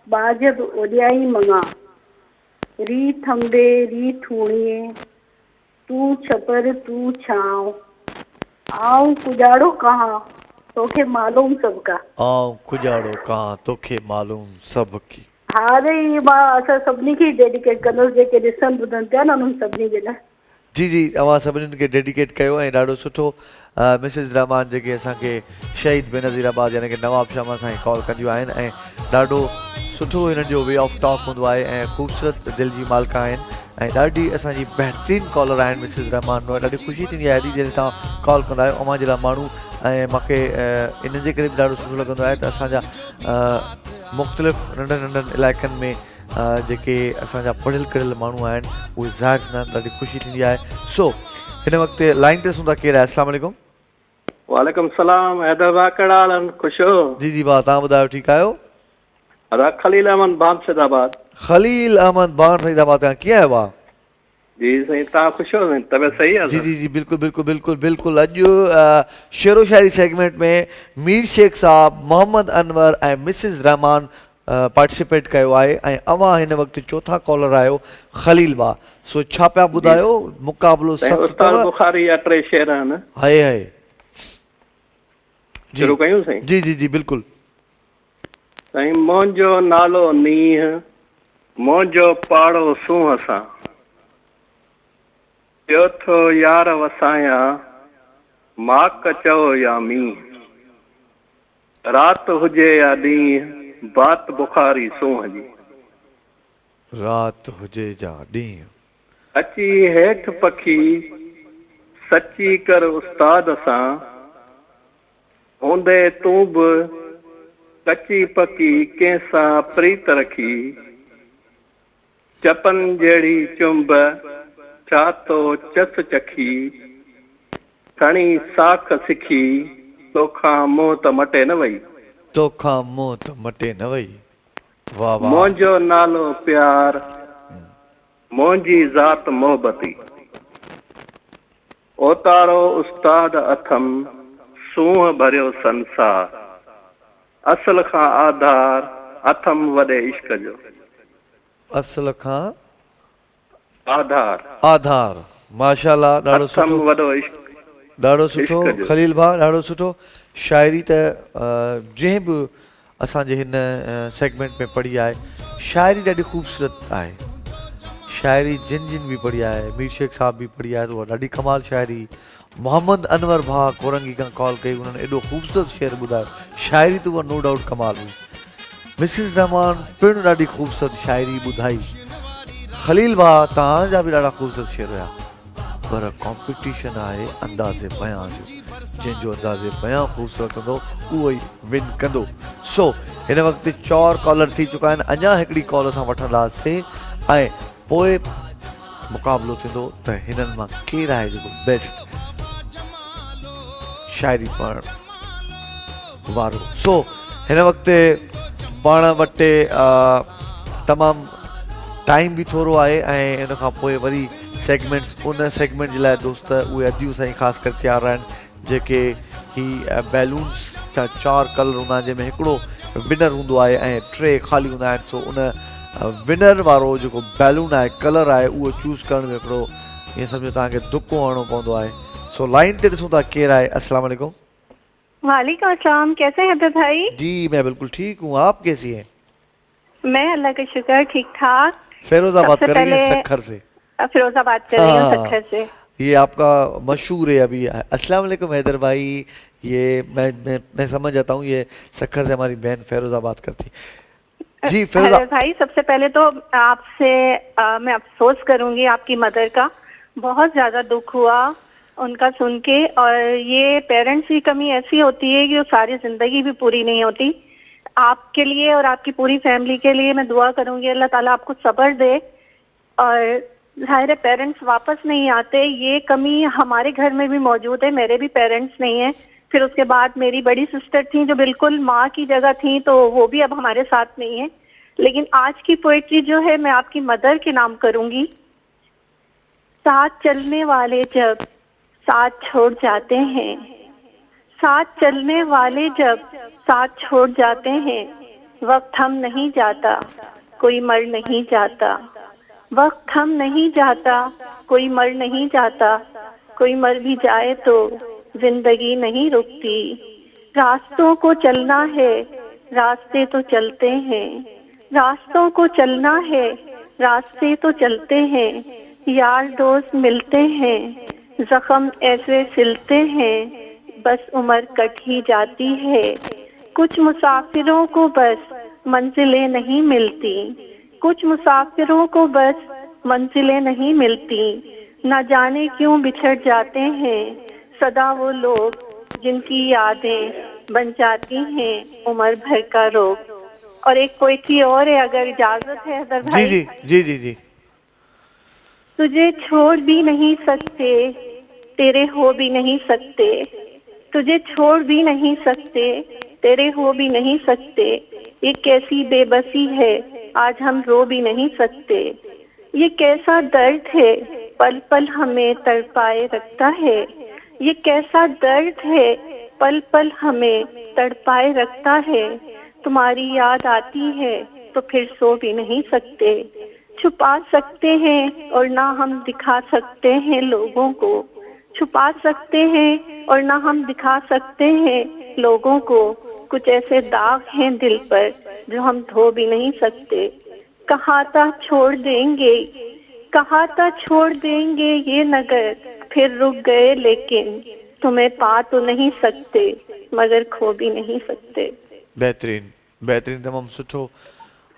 बाजब ओॾियाई मङा री थंबे री थूणीअ तूं छपर तूं छांव आऊं कुजाड़ो कहां तोखे मालूम सभु का आऊं कुजाड़ो कहां तोखे मालूम सभु की हा रे मां असां सभिनी खे डेडिकेट कंदसि जेके ॾिसनि ॿुधनि पिया न उन्हनि सभिनी जे लाइ जी जी अवां सभिनीनि खे डेडिकेट कयो ऐं ॾाढो सुठो मिसिस रहमान जेके असांखे शहीद बेनज़ीराबाद यानी कि नवाब शाह सां कॉल कंदियूं आहिनि ऐं ॾाढो सुठो हिननि जो वे ऑफ टॉक हूंदो आहे ऐं ख़ूबसूरत दिलि जी मालिका आहिनि ऐं ॾाढी असांजी बहितरीनु कॉलर आहिनि मिसिस रहमान। ॾाढी ख़ुशी थींदी आहे जॾहिं तव्हां कॉल कंदा आहियो अवां जे लाइ माण्हू ऐं मूंखे इन जे करे बि ॾाढो सुठो लॻंदो आहे त असांजा मुख़्तलिफ़ नंढनि नंढनि इलाइक़नि में जेके असांजा पढ़ियल कढ़ियल माण्हू आहिनि उहे ज़ाहिर थींदा आहिनि, ॾाढी ख़ुशी थींदी आहे। सो हिन वक़्तु लाइन ते सुंदा केरु आहे? अस्सलाम वालेकुम। वालेकुम सलाम, हैदर भाउ कहिड़ा हाल आहिनि? ख़ुशि हो? जी जी भाउ, तव्हां ॿुधायो ठीकु आहियो? खलील अहमद बान सैदाबाद। खलील अहमद बान सैदाबाद खां कीअं आहियो भाउ? जी साईं, तव्हां ख़ुशि हो? तबियत सही आहे? जी जी जी बिल्कुलु बिल्कुलु बिल्कुलु बिल्कुलु। अॼु शेरो शायरी सेगमेंट में मीर शेख साहब, मोहम्मद अनवर ऐं मिसिस रहमान पार्टिसिपेट कयो आहे ऐं अवां हिन वक़्तु चौथा कॉलर आहियो खलील भाउ। सो छा पिया ॿुधायो? मुक़ाबिलो सख़्तु उस्ताद बुखारी जा 3 शेर आहिनि। हाय हाय शुरू कयूं साईं? जी जी जी बिल्कुलु साईं। मुंहिंजो नालो नींहं, मुंहिंजो पाड़ो सूंहं सां, ॿियो थो यार वसाया माक चओ या मींहं, राति हुजे या ॾींहुं बात बुखारी सूंहं जी, राति हुजे या ॾींहुं अची हेठि पखी सची कर उस्ताद सां, हूंदे तूं बि कची पकी कंहिंसां प्रीत रखी, चपन जहिड़ी चुंब छा तो चस चखी, खणी साख सिखी तोखां मुंहुं त मटे न वई, तोखां मुंहुं त मटे न वई। वाह वाह। मुंहिंजो नालो प्यार, मुंहिंजी ज़ात मोहबती, ओतारो उस्ताद अथम सूंहं भरियो संसार, असल खां आधार अथम वॾे इश्क जो, असल खां आधार आधार। माशाल्लाह, ॾाढो सुठो, वॾो इश्क, ॾाढो सुठो खलील भाउ, ॾाढो सुठो। शाइरी त जंहिं बि असांजे हिन सेगमेंट में पढ़ी आहे, शाइरी ॾाढी ख़ूबसूरत आहे। शाइरी जिन जिन भी पढ़ी आहे, मीर शेख साहब भी पढ़ी आहे, तो उहा ॾाढी कमाल शाइरी। मोहम्मद अनवर भाउ कोरंगी खां कॉल कई, उन्हनि एॾो ख़ूबसूरत शेर ॿुधायो। शाइरी त उहा नो डाउट कमाल हुई। मिसिस रहमान पिणु ॾाढी ख़ूबसूरत शाइरी ॿुधाई। खलील भाउ तव्हांजा बि ॾाढा ख़ूबसूरत शेर हुया, पर कॉम्पिटिशन आहे अंदाज़े बयां जो, जंहिंजो अंदाज़े बयां ख़ूबसूरत हूंदो उहो ई विन कंदो। सो हिन वक़्तु 4 कॉलर थी चुका आहिनि, अञा हिकिड़ी कॉल असां वठंदासीं ऐं पोइ मुक़ाबिलो थींदो त हिननि मां केरु आहे जेको बेस्ट शाइरी पढ़ण वारो। सो हिन वक़्तु पाण वटि तमामु टाइम भी थोरो आहे ऐं इन खां पोइ वरी सेगमेंट्स, उन सेगमेंट जे लाइ दोस्त उहे अॼु साईं ख़ासि करे तयारु आहिनि जेके ही बैलून्स जा 4 कलर हूंदा आहिनि, जंहिंमें हिकिड़ो विनर हूंदो आहे ऐं 3 ख़ाली हूंदा आहिनि। सो उन विनर वारो जेको बैलून आहे, कलर आहे, उहो चूज़ करण में हिकिड़ो ईअं सम्झो तव्हांखे दुको हणणो पवंदो आहे। सो लाइन ते ॾिसूं था केरु आहे। अस्सलाम वालेकुम। वालेकुम अस्सलाम, कैसे हैं हैदर भाई? जी मैं बिल्कुल ठीक हूँ, आप कैसी हैं? मैं अल्लाह का शुक्र ठीक ठाक। फिरोजाबाद कर रही है सक्खर से। फिरोजाबाद कर रही हूँ सक्खर से। ये आपका मशहूर है अभी। अस्सलाम वालेकुम हैदर भाई, ये मैं समझ जाता हूँ, ये सक्खर से हमारी बहन फिरोजाबाद करती। जी हैदर भाई, सबसे पहले तो आपसे मैं अफसोस करूंगी, आपकी मदर का बहुत ज्यादा दुख हुआ उनका सुन के, और ये पेरेंट्स की कमी ऐसी होती है कि वो सारी जिंदगी भी पूरी नहीं होती। आपके लिए और आपकी पूरी फैमिली के लिए मैं दुआ करूंगी, अल्लाह ताला आपको सब्र दे। और ज़ाहिर है पेरेंट्स वापस नहीं आते, ये कमी हमारे घर में भी मौजूद है। मेरे भी पेरेंट्स नहीं है, फिर उसके बाद मेरी बड़ी सिस्टर थी जो बिल्कुल माँ की जगह थी, तो वो भी अब हमारे साथ नहीं है। लेकिन आज की पोइट्री जो है मैं आपकी मदर के नाम करूंगी। साथ चलने वाले जब साथ छोड़ जाते हैं, साथ चलने वाले जब साथ छोड़ जाते हैं, वक्त हम नहीं जाता कोई मर नहीं जाता, वक्त हम नहीं जाता कोई मर नहीं जाता, कोई मर भी जाए तो जिंदगी नहीं रुकती। रास्तों को चलना है रास्ते तो चलते हैं, रास्तों को चलना है रास्ते तो चलते हैं, यार दोस्त मिलते हैं, जख्म ऐसे सिलते हैं, बस उम्र कट ही जाती है। कुछ मुसाफिरों को बस मंजिलें नहीं मिलती, कुछ मुसाफिरों को बस मंजिलें नहीं मिलती। न जाने क्यों बिछड़ जाते हैं सदा वो लोग, जिनकी यादें बन जाती हैं उम्र भर का रोग। और एक पोइट्री और है, अगर इजाजत है अदर भाई। जी जी जी जी। तुझे छोड़ भी नहीं सकते, तेरे हो भी नहीं सकते, तुझे छोड़ भी नहीं सकते, तेरे हो भी नहीं सकते। ये कैसी बेबसी है, आज हम रो भी नहीं सकते। ये कैसा दर्द है, पल पल हमें तड़पाए रखता है। ये कैसा दर्द है, पल पल हमें तड़पाए रखता है। तुम्हारी याद आती है तो फिर सो भी नहीं सकते। छुपा सकते हैं और ना हम दिखा सकते हैं लोगों को, छुपा सकते हैं और ना हम दिखा सकते हैं लोगों को। कुछ ऐसे दाग हैं दिल पर जो हम धो भी नहीं सकते। कहा था छोड़ देंगे, कहा था छोड़ देंगे ये नगर, फिर रुक गए लेकिन तुम्हें पा तो नहीं सकते, मगर खो भी नहीं सकते। बेहतरीन बेहतरीन, तमामु सुठो।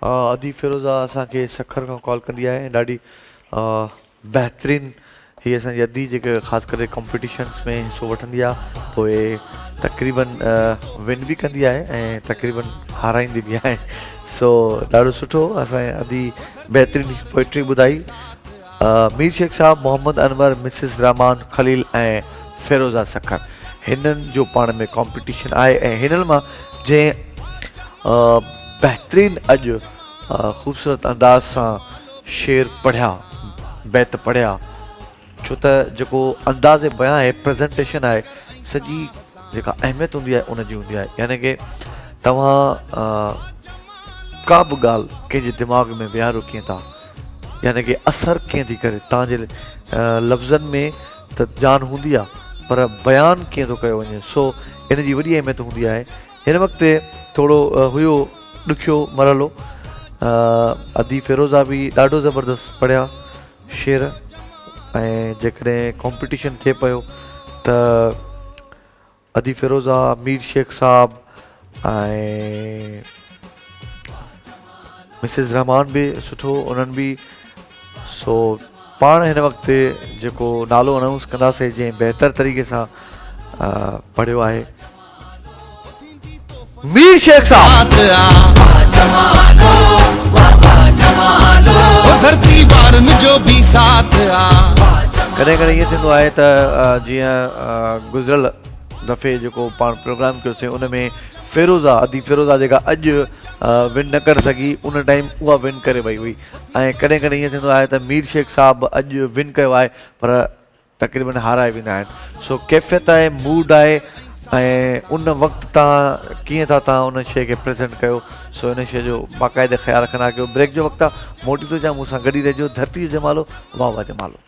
अदी फिरोज़ा असांखे सखर खां कॉल कंदी आहे ऐं ॾाढी बेहतरीन हीअ असांजी अदी जेके ख़ासि करे कॉम्पिटिशन्स में हिसो वठंदी आहे, पोइ तक़रीबन विन बि कंदी आहे ऐं तक़रीबन हाराईंदी बि आहे। सो ॾाढो सुठो, असांजे अदी बेहतरीन पोइट्री ॿुधाई। मीर शेख साहब, मोहम्मद अनवर, मिसिस रहमान खलील ऐं फिरोज़ा सखर, हिननि जो पाण में कॉम्पिटिशन आहे ऐं हिननि मां जंहिं बेहतरीन अॼु ख़ूबसूरत अंदाज़ सां शेर पढ़िया, बैत पढ़िया, छो त जेको अंदाज़ बयां आहे, प्रेज़ेंटेशन आहे, सॼी जेका अहमियत हूंदी आहे उनजी हूंदी आहे। यानी कि तव्हां का बि ॻाल्हि कंहिंजे दिमाग़ में विहारो कीअं था, यानी कि असरु कीअं थी करे, तव्हांजे लफ़्ज़नि में त जान हूंदी आहे पर बयानु कीअं थो कयो वञे, सो इन जी वॾी अहमियत हूंदी आहे। हिन वक़्तु थोरो हुयो ॾुखियो मरहलो, अदी फिरोज़ा बि ॾाढो ज़बरदस्त पढ़िया शेर, ऐं जेकॾहिं कॉम्पिटिशन थिए पियो त अदी फिरोज़ा, मीर शेख साहब ऐं मिसिस रहमान बि सुठो, उन्हनि बि। सो पाण हिन वक़्तु जेको नालो अनाउंस कंदासीं जंहिं बहितर तरीक़े सां पढ़ियो आहे, मीर शेख साहब। कॾहिं कॾहिं ईअं थींदो आहे त जीअं गुज़िरियल दफ़े जेको पाण प्रोग्राम कयोसीं उन में फिरोज़ा, अदी फिरोज़ा जेका अॼु विन न करे सघी, उन टाइम उहा विन करे वई हुई। ऐं कॾहिं कॾहिं ईअं थींदो आहे त मीर शेख साहब अॼु विन कयो आहे पर तक़रीबन हाराए वेंदा आहिनि। सो कैफ़ियत आहे, मूड आहे, ऐं उन वक़्तु तव्हां कीअं था तव्हां उन शइ खे प्रेज़ेंट कयो। सो इन शइ जो बाक़ाइदे ख़्यालु रखंदा कयो। ब्रेक जो वक़्तु आहे, मोटी थो चाहियां, मूंसां गॾु ई रहिजो। धरती जो जमालो, वाह वाह जमालो।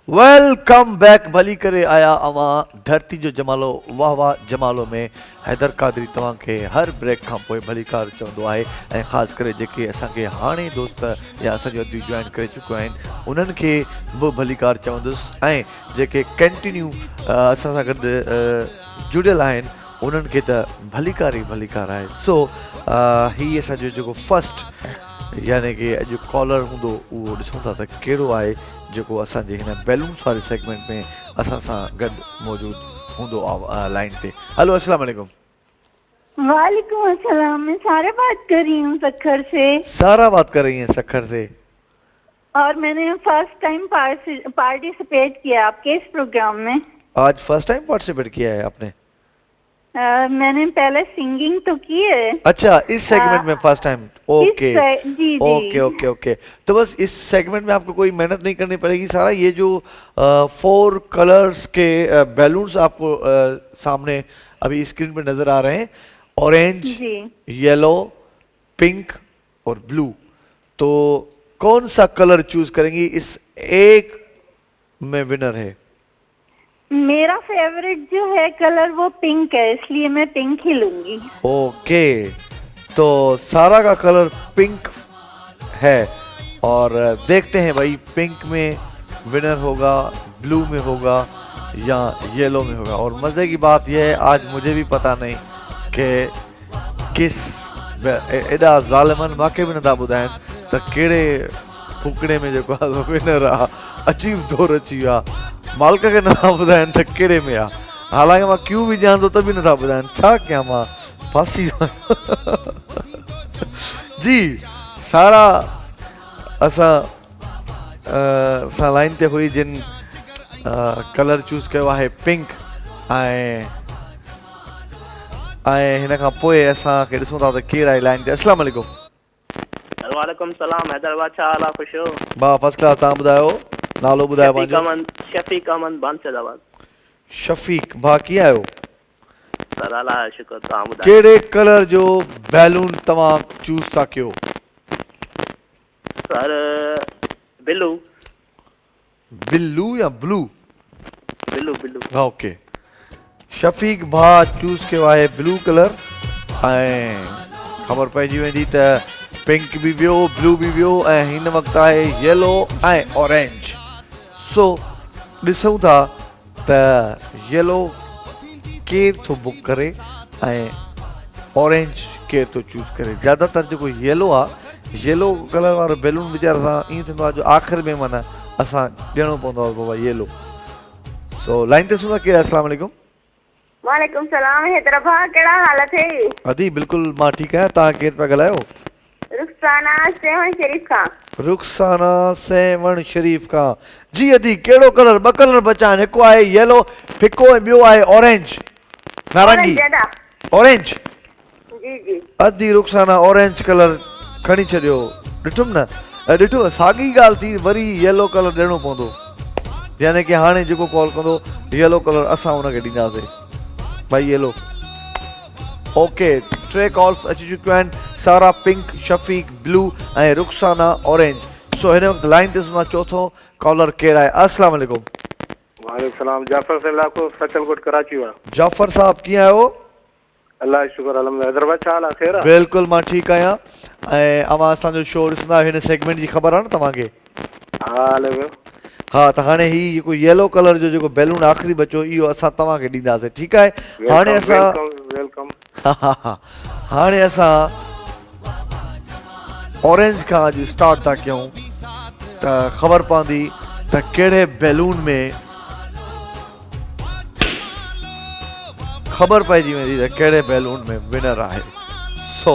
वेलकम बैक, भली करे आया अवां धरती जो जमालो, वाह वाह जमालो में। हैदर कादरी तव्हांखे हर ब्रेक खां पोइ भलीकार चवंदो आहे, ऐं ख़ासि करे जेके असांखे हाणे दोस्त या असांजो अदी जॉइन करे चुकिया आहिनि उन्हनि खे बि भलीकार चवंदुसि, ऐं जेके कंटिन्यू असां सां गॾु जुड़ियल आहिनि उन्हनि खे त भलीकार ई भलीकार आहे। सो हीअ असांजो जेको फस्ट यानी कि अॼु कॉलर हूंदो उहो ॾिसूं था त कहिड़ो आहे जेको असांजे हिन बैलून्स वारे सेगमेंट में असां सां गॾु मौजूदु हूंदो लाइन ते। हेलो, अस्सलाम वालेकुम। वालेकुम अस्सलाम, मैं सारा बात कर रही हूँ सखर से। सारा बात कर रही हैं सखर से। और मैंने फर्स्ट टाइम पार्टिसिपेट किया आपके इस प्रोग्राम में। आज फर्स्ट टाइम पार्टिसिपेट किया है आपने? मैंने पहले सिंगिंग तो की है। अच्छा, इस सेगमेंट में फर्स्ट टाइम। ओके जी ओके ओके ओके। तो बस इस सेगमेंट में आपको कोई मेहनत नहीं करनी पड़ेगी। सारा ये जो 4 कलर्स के बैलून्स आपको सामने अभी स्क्रीन पे नजर आ रहे हैं, ऑरेंज, जी येलो, पिंक और ब्लू। तो कौन सा कलर चूज करेंगी? इस एक में विनर है। मेरा फेवरेट जो है कलर वो पिंक है, इसलिए मैं पिंक ही लूंगी। ओके, तो सारा का कलर पिंक है और देखते हैं भाई पिंक में विनर होगा, ब्लू में होगा या येलो में होगा। और मजे की बात यह है आज मुझे भी पता नहीं कि किस एडा ज़ालिमन माके भी नथा ॿुधाइनि त कहिड़े फुकड़े में जेको आहे विनर आहे। अजीब दौर अची वियो आहे, मालिक खे नथा ॿुधाइनि त कहिड़े में आहे। हालांकि मां क्यों बि ॼाणंदो त बि नथा ॿुधाइनि, छा कयां मां, फासी जी। सारा असां लाइन ते हुई जिन कलर चूज़ कयो आहे पिंक, ऐं हिन खां पोइ असांखे ॾिसूं था त केरु आहे लाइन ते। अस्सलाम वालेकुम। वालेकुम सलाम, हैदराबाद, छा हाल आहे? ख़ुश हो? बा फर्स्ट क्लास। तव्हां ॿुधायो, नालो ॿुधायो पंहिंजो? शफ़ीक अमन बांसदाबाद। शफ़ीक भा, कीअं आहियो? सर अल्लाह जो शुक्र, तव्हां ॿुधायो? कहिड़े कलर जो बैलून तव्हां चूज़ था कयो? Sir blue. बिल्लू या blue? Blue blue. Okay, Shafiq भा चूज़ कयो आहे ब्लू कलर, ऐं ख़बर पइजी वेंदी त पिंक बि वियो, ब्लू बि वियो, ऐं हिन वक़्तु आहे येलो ऐं ऑरेंज। सो ॾिसूं था त येलो केरु थो बुक करे ऐं ऑरेंज केरु थो चूज़ करे। ज़्यादातर जेको येलो आहे, येलो कलर वारो बैलून वीचारा सां ईअं थींदो आहे जो आख़िर में माना असां ॾियणो पवंदो आहे बाबा येलो। सो लाइन ते सुना केरु? अस्सलाम वालेकुम। वालेकुम सलाम, हैदराबाद, कहिड़ा हाल अथई? अदी बिल्कुलु मां ठीकु आहियां। तव्हां केरु पिया ॻाल्हायो? रुखसाना सेवन शरीफ खां। रुखसाना सेवन शरीफ खां। जी अदी, कहिड़ो कलर? ॿ कलर बचा आहिनि, हिकु आहे येलो फिको ऐं ॿियो आहे ऑरेंज नारंगी। ऑरेंज? जी जी। अदी रुखसाना ऑरेंज कलर खणी छॾियो। ॾिठुमि न, ॾिठो साॻी ॻाल्हि थी, वरी येलो कलर ॾियणो पवंदो, यानी कि हाणे जेको कॉल कंदो येलो कलर असां हुनखे ॾींदासीं भाई येलो। ओके, 3 कॉल्स अची चुकियूं आहिनि, सारा पिंक, शफ़ीक ब्लू ऐं रुखसाना ऑरेंज। सो हिन वक़्तु लाइन ते सुना चौथो कॉलर केरु आहे? अस्सलाम वालेकुम। वालेकुम सलाम, जाफ़र से इलाको सचलकोट कराची वाला। जाफ़र साहब कीअं आहियो? अल्लाह जो शुक्र, अलहमदुलिल्लाह। हैदराबाद, छा हाल आहे? ख़ैर आहे? बिल्कुलु मां ठीकु आहियां। ऐं अवां असांजो शो ॾिसंदा आहियो, हिन सेगमेंट जी ख़बर आहे न तव्हांखे? हा, हले वियो। हाँ, त हाणे ही जेको येलो कलर जो जेको बैलून आख़िरी बचो इहो असां तव्हांखे ॾींदासीं, ठीकु आहे? हाणे असां वेलकम। हाणे असां ऑरेंज खां अॼु स्टार्ट था कयूं त ख़बर पवंदी त कहिड़े बैलून में ख़बर पइजी वेंदी त कहिड़े बैलून में विनर आहे। सो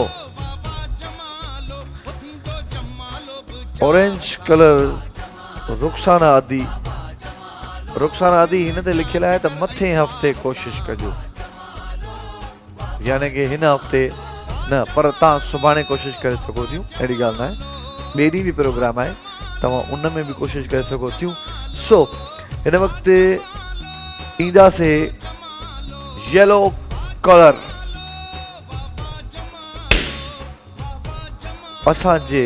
ऑरेंज कलर रुखसाना अदी। रुखसाना अदी हिन ते लिखियलु आहे त मथे हफ़्ते कोशिश कजो, यानी कि हिन हफ़्ते न, पर तव्हां सुभाणे कोशिश करे सघो थियूं, अहिड़ी ॻाल्हि न आहे। ॿिए ॾींहुं बि प्रोग्राम आहे, तव्हां उन में बि कोशिश करे सघो थियूं। सो हिन वक़्तु ईंदासीं येलो कलर। असांजे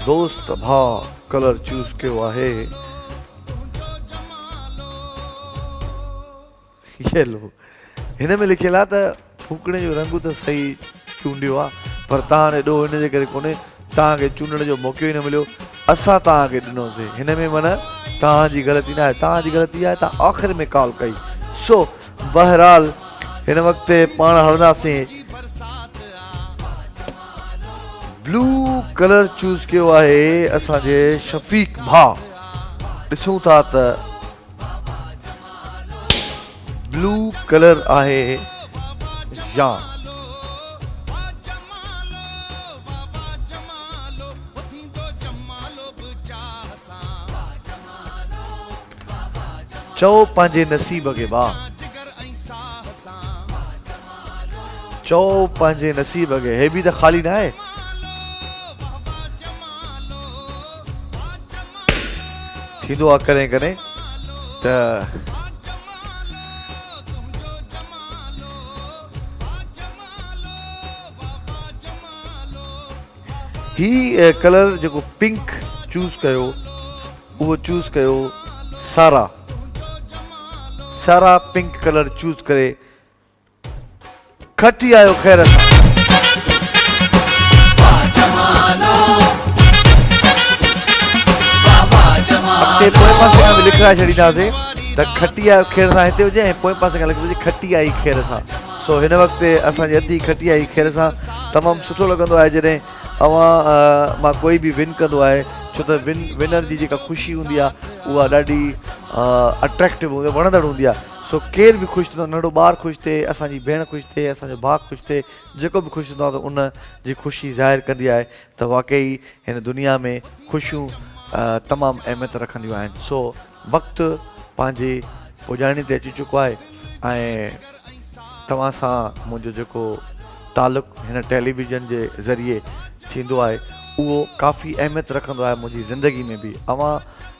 दोस्त भाउ कलर चूज़ कयो आहे येलो। हिन में लिखियलु आहे त फूकणे जो रंग त सही चूंडियो आहे, पर तव्हां ॾेढो हिन जे करे कोन्हे, तव्हांखे चूंडण जो मौक़ो ई न मिलियो, असां तव्हांखे ॾिनोसीं। हिन में माना तव्हांजी ग़लती न आहे, तव्हांजी ग़लती आहे तव्हां आख़िर में कॉल कई। सो बहरहाल हिन वक़्तु पाण हलंदासीं, ब्लू कलर चूज़ कयो आहे असांजे शफ़ीक भाउ। ॾिसूं था त ब्लू कलर आहे या चओ पंहिंजे नसीब खे भाउ, चओ पंहिंजे नसीब खे। हे बि त ख़ाली न आहे, थींदो आहे कॾहिं कॾहिं त ही कलर जेको पिंक चूज़ कयो उहो चूज़ कयो सारा। सारा पिंक कलर चूज़ करे खटी आयो ख़ैर सां। अॻिते पोएं पासे खां बि लिखाए छॾींदासीं त खटी आयो ख़ैर सां हिते हुजे ऐं पोएं पासे खां लिखी हुजे खटी आई ख़ैर सां। सो हिन वक़्तु असांजी अधी खटी आई ख़ैर सां। तमामु सुठो लॻंदो आहे जॾहिं मां कोई बि विन कंदो आहे, छो त विनर जी जेका ख़ुशी हूंदी आहे उहा ॾाढी अट्रैक्टिव हूंदी आहे, वणंदड़ हूंदी आहे। सो केर बि ख़ुशि थींदो, नंढो ॿारु ख़ुशि थिए, असांजी भेण ख़ुशि थिए, असांजो भाउ ख़ुशि थिए, जेको बि ख़ुशि हूंदो आहे त उन जी ख़ुशी ज़ाहिर कंदी आहे त वाक़ई हिन दुनिया में ख़ुशियूं तमामु अहमियत रखंदियूं आहिनि। सो वक़्तु पंहिंजे पुॼाणी ते अची चुको आहे ऐं तव्हां सां मुंहिंजो जेको तालुक़ु हिन टेलीविज़न जे ज़रिए थींदो आहे उहो काफ़ी अहमियत रखंदो आहे मुंहिंजी ज़िंदगी में बि। अवां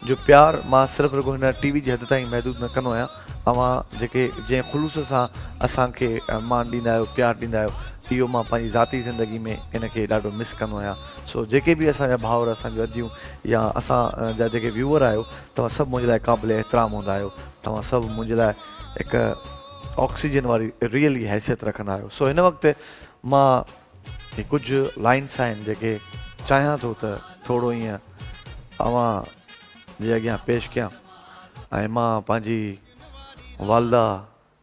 जो प्यार मां सिर्फ़ु रुॻो हिन टीवी जी हद ताईं महदूदु न कंदो आहियां। अवां जेके जंहिं ख़ुलूस सां असांखे मान ॾींदा आहियो, प्यार ॾींदा आहियो, इहो मां पंहिंजी ज़ाती ज़िंदगी में इन खे ॾाढो मिस कंदो आहियां। सो जेके बि असांजा भाउर, असांजूं अदियूं या असांजा जेके व्यूअर आहियो, तव्हां सभु मुंहिंजे लाइ क़ाबिल एतिराम हूंदा आहियो। तव्हां सभु मुंहिंजे लाइ हिकु ऑक्सीजन वारी रियली हैसियत रखंदा आहियो। सो हिन वक़्तु मां कुझु लाइन्स आहिनि जेके चाहियां थो त थोरो ईअं अवां जे अॻियां पेश कयां ऐं मां पंहिंजी वालदा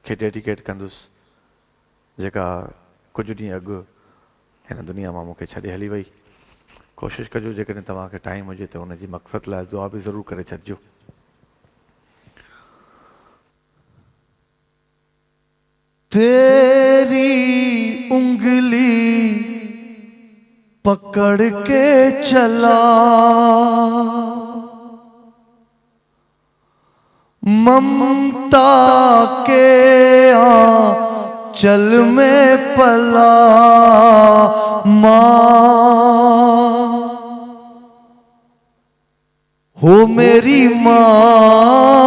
खे डेडिकेट कंदुसि जेका कुझु ॾींहं अॻु हिन दुनिया मां मूंखे छॾे हली वई। कोशिशि कजो जेकॾहिं तव्हांखे टाइम हुजे त हुनजी मग़फ़िरत लाइ दुआ बि ज़रूरु करे छॾिजो। तेरी उंगली पकड़ के चला ममता के आंचल में पला माँ हो मेरी माँ